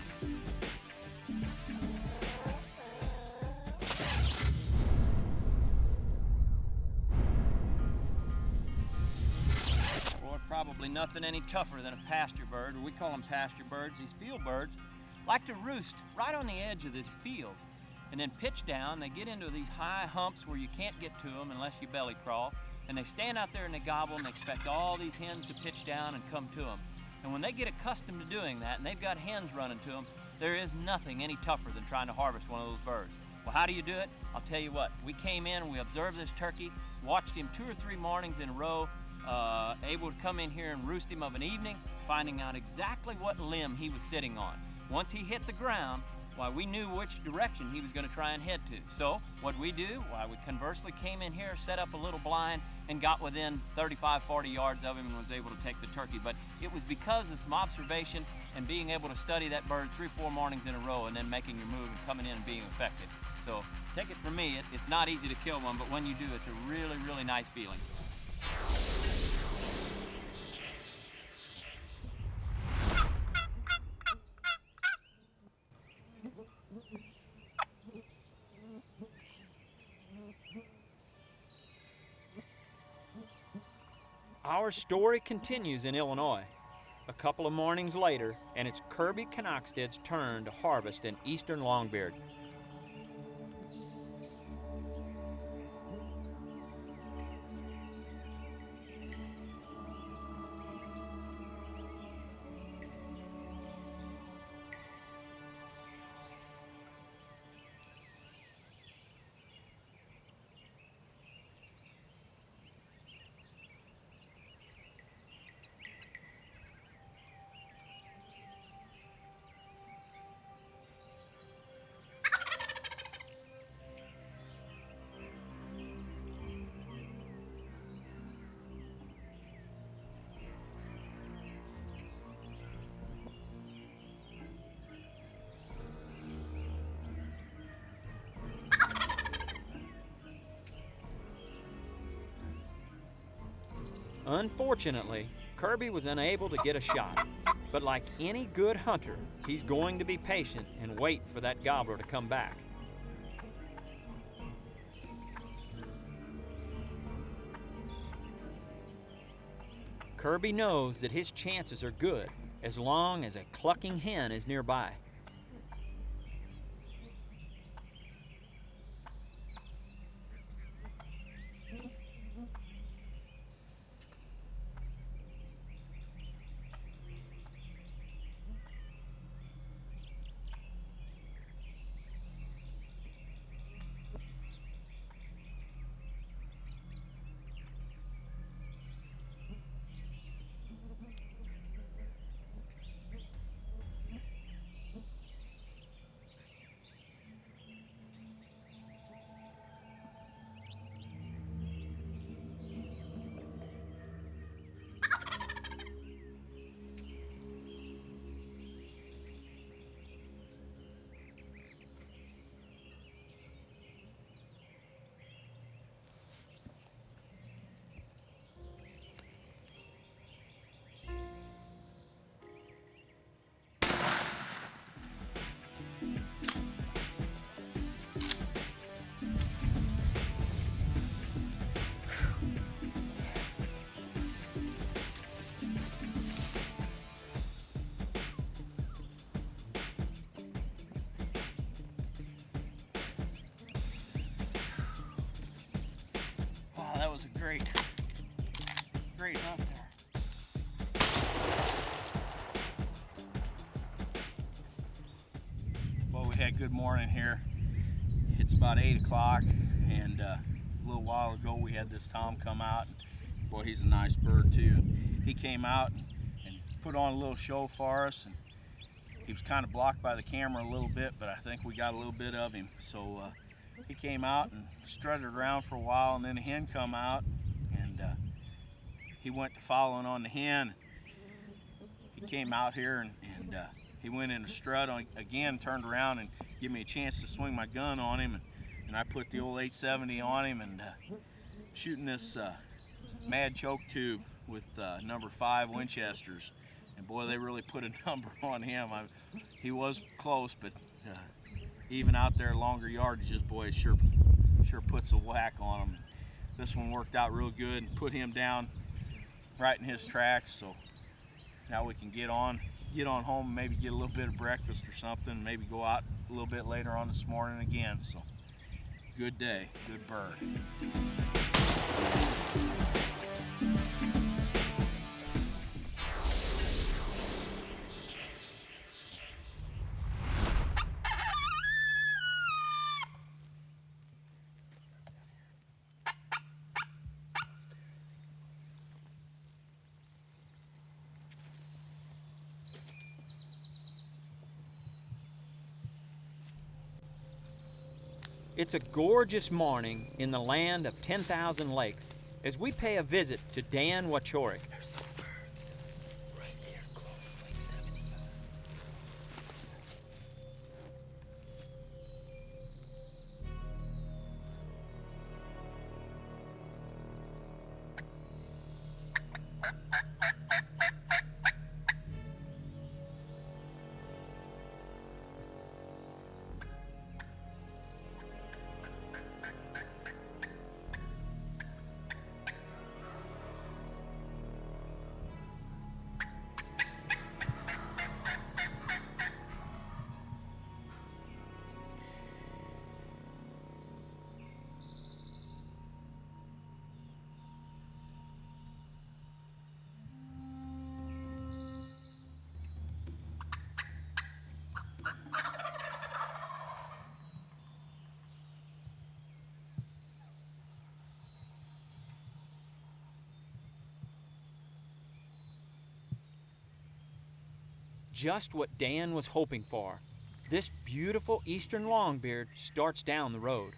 Boy, probably nothing any tougher than a pasture bird. We call them pasture birds. These field birds like to roost right on the edge of this field and then pitch down. They get into these high humps where you can't get to them unless you belly crawl, and they stand out there and they gobble and they expect all these hens to pitch down and come to them. And when they get accustomed to doing that and they've got hens running to them, there is nothing any tougher than trying to harvest one of those birds. Well, how do you do it? I'll tell you what. We came in and we observed this turkey, watched him 2 or 3 mornings in a row, able to come in here and roost him of an evening, finding out exactly what limb he was sitting on. Once he hit the ground, why, we knew which direction he was going to try and head to. So what'd we do? Why, we conversely came in here, set up a little blind, and got within 35, 40 yards of him and was able to take the turkey. But it was because of some observation and being able to study that bird 3 or 4 mornings in a row and then making your move and coming in and being effective. So take it from me, it's not easy to kill one, but when you do, it's a really, really nice feeling. Our story continues in Illinois. A couple of mornings later, and it's Kirby Knoxstead's turn to harvest an eastern longbeard. Unfortunately, Kirby was unable to get a shot, but like any good hunter, he's going to be patient and wait for that gobbler to come back. Kirby knows that his chances are good as long as a clucking hen is nearby. That was a great hunt there. Well, we had good morning here. It's about 8 o'clock, and little while ago we had this Tom come out, and boy, he's a nice bird too. He came out and put on a little show for us, and he was kind of blocked by the camera a little bit, but I think we got a little bit of him. So he came out and strutted around for a while, and then a hen come out, and he went to following on the hen. He came out here and he went in a strut again, turned around and gave me a chance to swing my gun on him, and I put the old 870 on him and shooting this mad choke tube with number 5 Winchesters. And boy, they really put a number on him. He was close, but even out there longer yardages, boy, it sure puts a whack on him. This one worked out real good and put him down right in his tracks. So now we can get on home, and maybe get a little bit of breakfast or something, maybe go out a little bit later on this morning again. So good day, good bird. It's a gorgeous morning in the land of 10,000 lakes as we pay a visit to Dan Wachorik. Just what Dan was hoping for. This beautiful eastern longbeard starts down the road.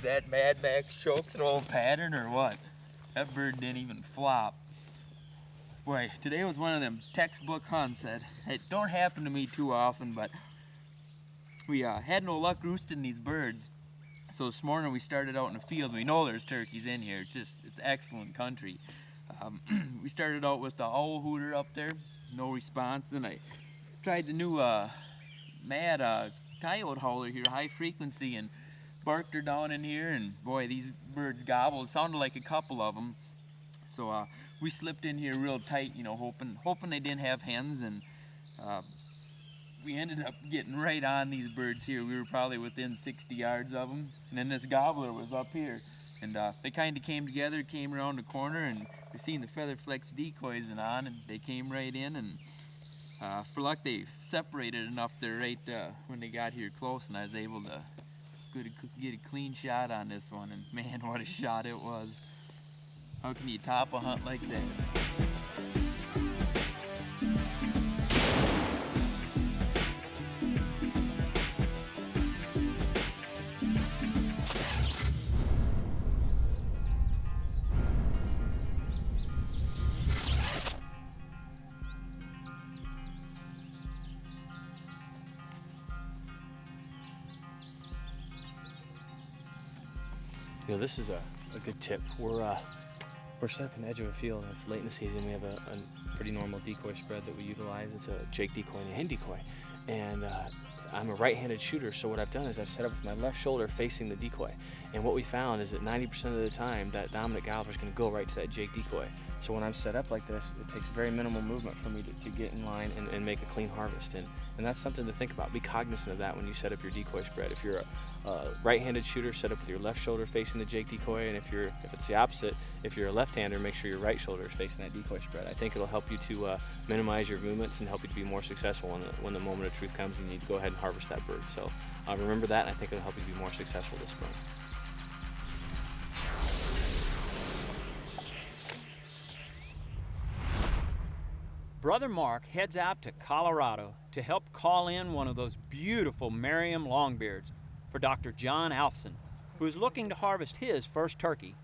That Mad Max choke throw pattern or what? That bird didn't even flop. Boy, today was one of them textbook hunts that it don't happen to me too often, but we had no luck roosting these birds. So this morning we started out in the field. We know there's turkeys in here. It's excellent country. We started out with the owl hooter up there, no response. Then I tried the new mad coyote howler here, high frequency, and barked her down in here, and boy, these birds gobbled. It sounded like a couple of them. So we slipped in here real tight, you know, hoping they didn't have hens, and we ended up getting right on these birds here. We were probably within 60 yards of them, and then this gobbler was up here, and they kind of came together, came around the corner, and we seen the feather flex decoys on, and they came right in, and for luck they separated enough there right when they got here close, and I was able to get a clean shot on this one, and man, what a shot it was. How can you top a hunt like that? You know, this is a good tip. We're set up in the edge of a field, and it's late in the season. We have a pretty normal decoy spread that we utilize. It's a Jake decoy and a hen decoy. And I'm a right-handed shooter, so what I've done is I've set up with my left shoulder facing the decoy. And what we found is that 90% of the time, that dominant gobbler is going to go right to that Jake decoy. So when I'm set up like this, it takes very minimal movement for me to get in line and make a clean harvest. And that's something to think about. Be cognizant of that when you set up your decoy spread. If you're a right-handed shooter, set up with your left shoulder facing the Jake decoy. And if it's the opposite, if you're a left-hander, make sure your right shoulder is facing that decoy spread. I think it'll help you to minimize your movements and help you to be more successful when the moment of truth comes and you need to go ahead and harvest that bird. So remember that, and I think it'll help you to be more successful this spring. Brother Mark heads out to Colorado to help call in one of those beautiful Merriam Longbeards for Dr. John Alfson, who is looking to harvest his first turkey.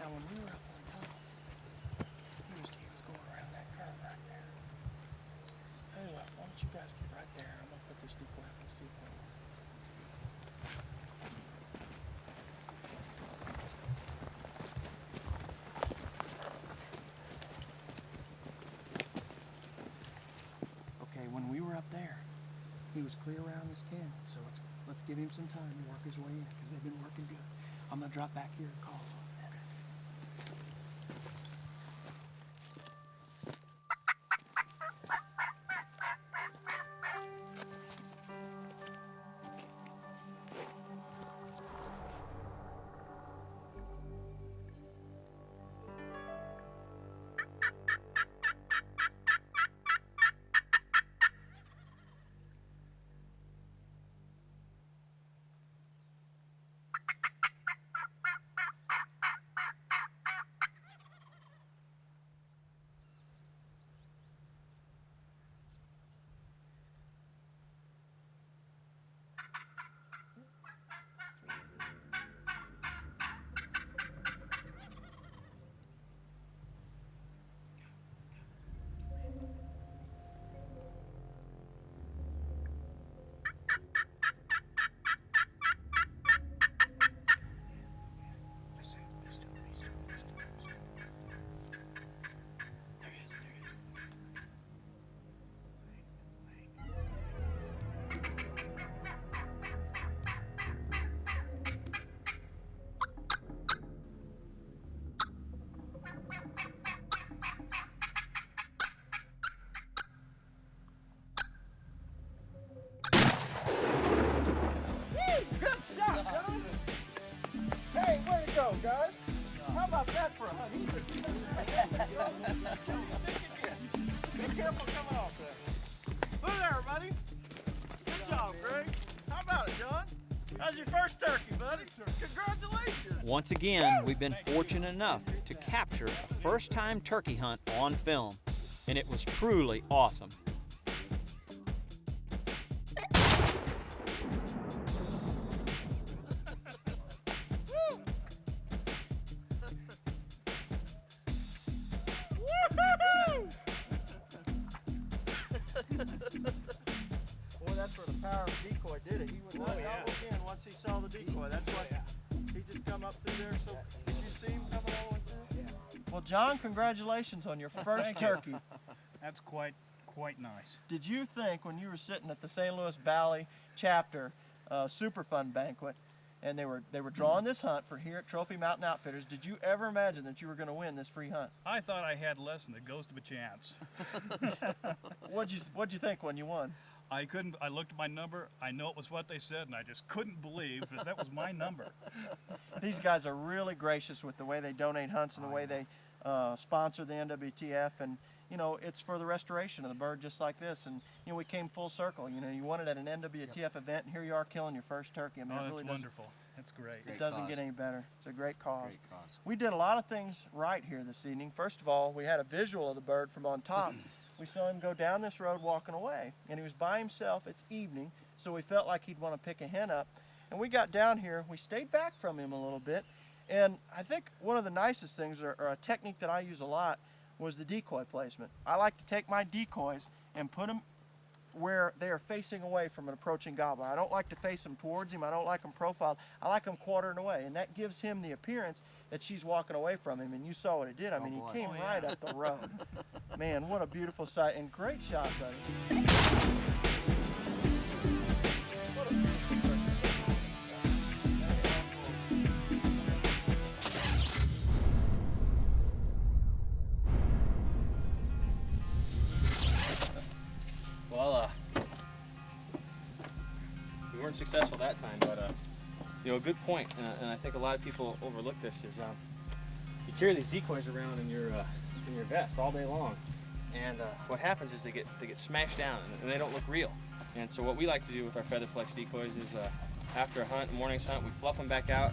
Now, when we were up on top, he was going around that curve right there. Hey, why don't you guys get right there? I'm gonna put this decoy up and see if it works. Okay, when we were up there, he was clear around this canyon, so let's give him some time to work his way in, because they've been working good. I'm gonna drop back here and call him. Guys, how about that for a hunt? Be careful coming off there. Move there, everybody. Good job, Greg. How about it, John? How's your first turkey, buddy? Congratulations. Once again, we've been fortunate enough to capture a first-time turkey hunt on film, and it was truly awesome. Boy, that's where the power of decoy did it. He was all in once he saw the decoy. That's what he just come up through there. So did you see him coming all the way through? Yeah. Well, John, congratulations on your first turkey. That's quite nice. Did you think when you were sitting at the St. Louis Valley chapter Super Fun banquet, and they were drawing this hunt for here at Trophy Mountain Outfitters, did you ever imagine that you were going to win this free hunt? I thought I had less than the ghost of a chance. What'd you think when you won? I looked at my number, I know it was what they said, and I just couldn't believe that was my number. These guys are really gracious with the way they donate hunts and the way they sponsor the NWTF, and you know, it's for the restoration of the bird just like this. And you know, we came full circle. You know, you won it at an NWTF event, and here you are killing your first turkey. I mean, Oh, it really that's wonderful. That's great. It doesn't get any better. It's a great cause. We did a lot of things right here this evening. First of all, we had a visual of the bird from on top. We saw him go down this road walking away, and he was by himself. It's evening, so we felt like he'd want to pick a hen up. And we got down here. We stayed back from him a little bit, and I think one of the nicest things, or a technique that I use a lot, was the decoy placement. I like to take my decoys and put them where they are facing away from an approaching gobbler. I don't like to face them towards him. I don't like them profiled. I like them quartering away, and that gives him the appearance that she's walking away from him, and you saw what it did. I mean, he came right up the road. Man, what a beautiful sight, and great shot, buddy. Well, we weren't successful that time, but you know, a good point, and I think a lot of people overlook this is you carry these decoys around in your vest all day long, and what happens is they get smashed down and they don't look real. And so what we like to do with our feather flex decoys is after a hunt, a morning's hunt, we fluff them back out,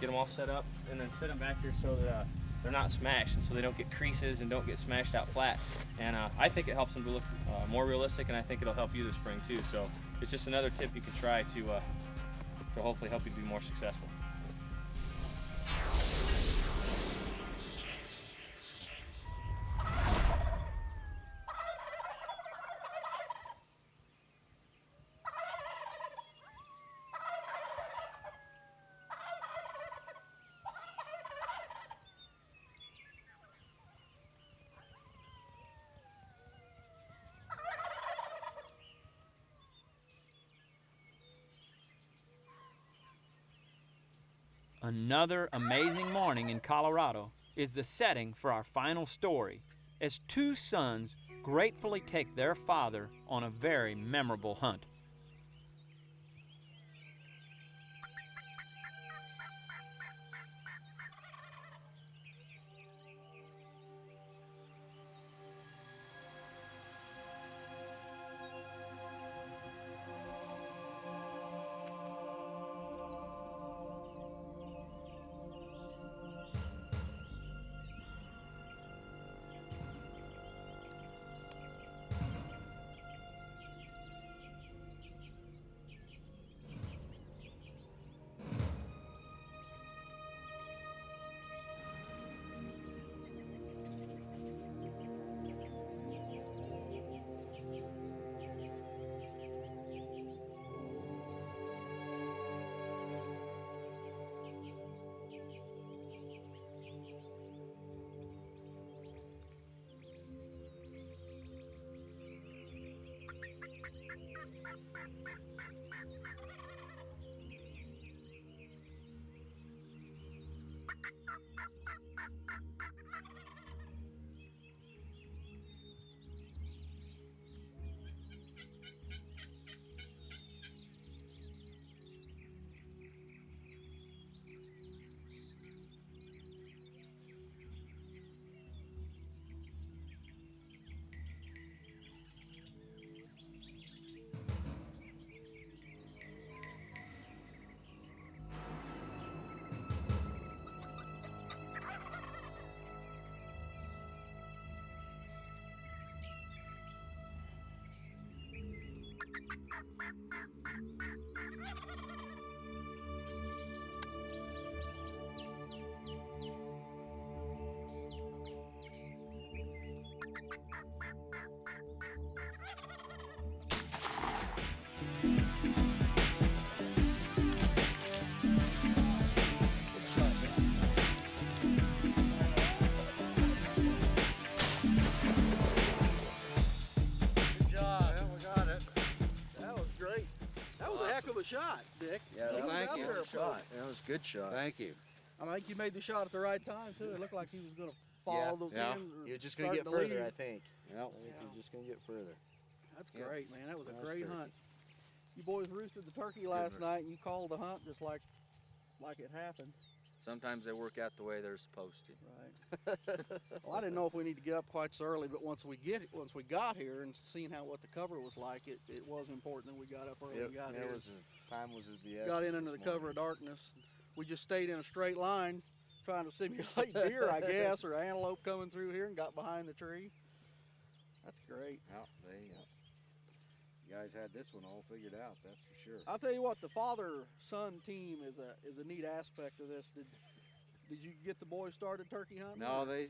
get them all set up, and then sit them back here so that they're not smashed, and so they don't get creases and don't get smashed out flat. And I think it helps them to look more realistic, and I think it'll help you this spring too. So it's just another tip you can try to hopefully help you be more successful. Another amazing morning in Colorado is the setting for our final story, as two sons gratefully take their father on a very memorable hunt. Shot, Dick. Yeah, thank you. That was a good shot. Thank you. I think you made the shot at the right time too. It looked like he was going to follow those hens. You're just going to get further, I think. I think you're just going to get further. That's great, man. That was a great hunt. You boys roosted the turkey last night, and you called the hunt just like it happened. Sometimes they work out the way they're supposed to. Right. Well, I didn't know if we need to get up quite so early, but once we got here and seeing what the cover was like, it was important that we got up early and got here. Time was of the essence. Got in under the cover of darkness. We just stayed in a straight line, trying to simulate deer, I guess, or antelope coming through here, and got behind the tree. That's great. You guys had this one all figured out, that's for sure. I'll tell you what, the father-son team is a neat aspect of this. Did you get the boys started turkey hunting? No, they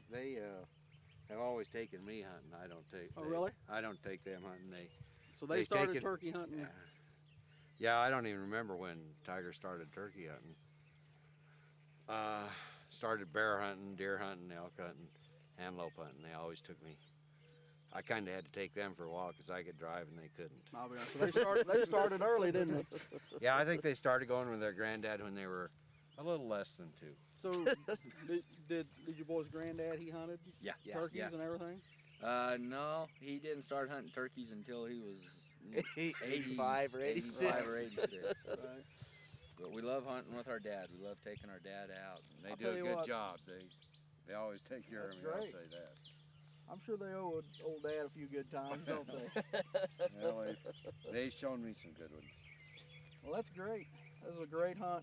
have always taken me hunting. I don't take. Oh, really? I don't take them hunting. So they started turkey hunting. Yeah, I don't even remember when Tiger started turkey hunting. Started bear hunting, deer hunting, elk hunting, antelope hunting. They always took me. I kind of had to take them for a while because I could drive and they couldn't. I'll be honest. So they started early, didn't they? Yeah, I think they started going with their granddad when they were a little less than 2. So did your boy's granddad, he hunted turkeys and everything? No, he didn't start hunting turkeys until he was 85 or 86. Right. But we love hunting with our dad. We love taking our dad out. They do a good job. They always take care of me, I'll say that. I'm sure they owe old dad a few good times, don't they? Well, they've shown me some good ones. Well, that's great. That was a great hunt.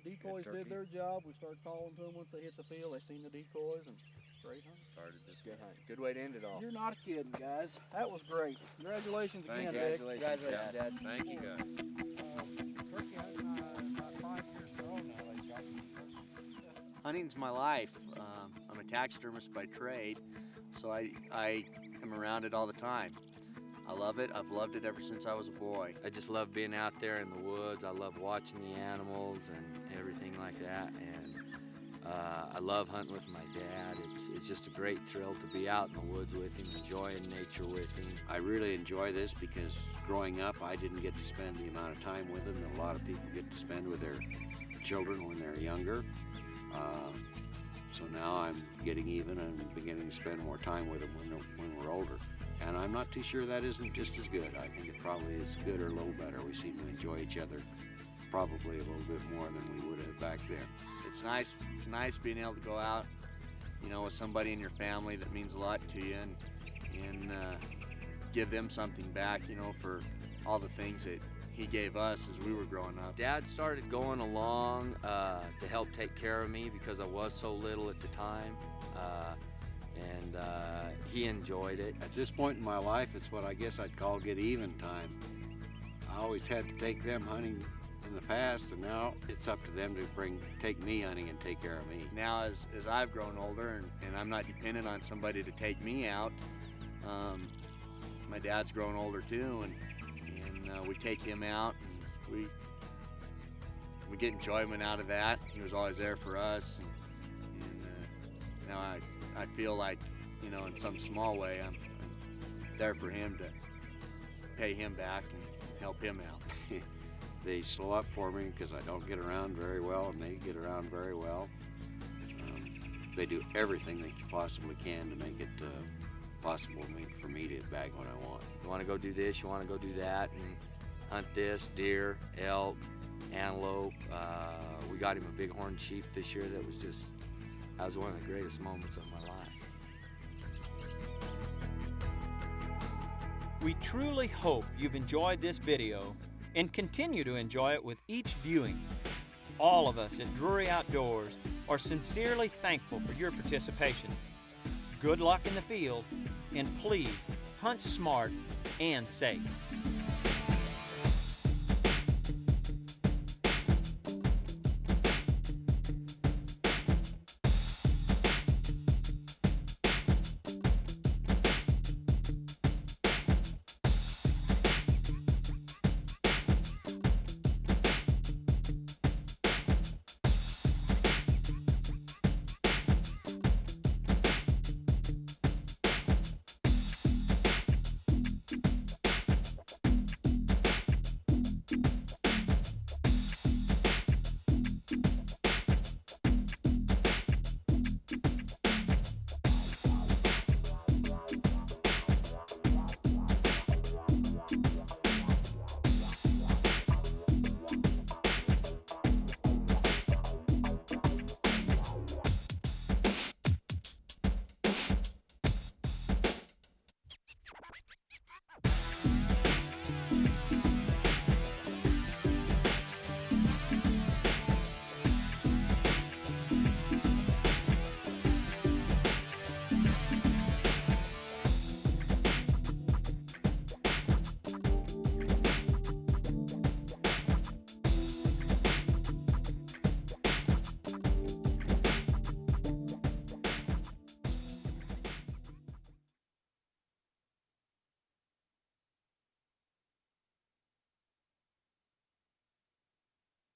The decoys did their job. We started calling to them once they hit the field. They seen the decoys, and great hunt. Started this Good hunt. Good way to end it all. You're not kidding, guys. That was great. Congratulations again, Dick. Congratulations, Dad. Thank you, guys. Turkey hunting, about 5 years ago now, they got some turkeys. Hunting's my life. I'm a taxidermist by trade, so I am around it all the time. I love it. I've loved it ever since I was a boy. I just love being out there in the woods. I love watching the animals and everything like that. And I love hunting with my dad. It's just a great thrill to be out in the woods with him, enjoying nature with him. I really enjoy this because growing up, I didn't get to spend the amount of time with them that a lot of people get to spend with their children when they're younger. So now I'm getting even and beginning to spend more time with them when we're older. And I'm not too sure that isn't just as good. I think it probably is good or a little better. We seem to enjoy each other probably a little bit more than we would have back then. It's nice being able to go out, with somebody in your family that means a lot to you and give them something back, for all the things that he gave us as we were growing up. Dad started going along to help take care of me because I was so little at the time. And he enjoyed it. At this point in my life, it's what I guess I'd call get even time. I always had to take them hunting in the past, and now it's up to them to take me hunting and take care of me. Now, as I've grown older and I'm not dependent on somebody to take me out, my dad's grown older too, and we take him out, and we get enjoyment out of that. He was always there for us, and now I feel like, in some small way, I'm there for him to pay him back and help him out. They slow up for me because I don't get around very well, and they get around very well. They do everything they possibly can to make it possible for me to bag what I want. You want to go do this, you want to go do that, and hunt this, deer, elk, antelope. We got him a bighorn sheep this year that was one of the greatest moments of my life. We truly hope you've enjoyed this video and continue to enjoy it with each viewing. All of us at Drury Outdoors are sincerely thankful for your participation. Good luck in the field, and please hunt smart and safe.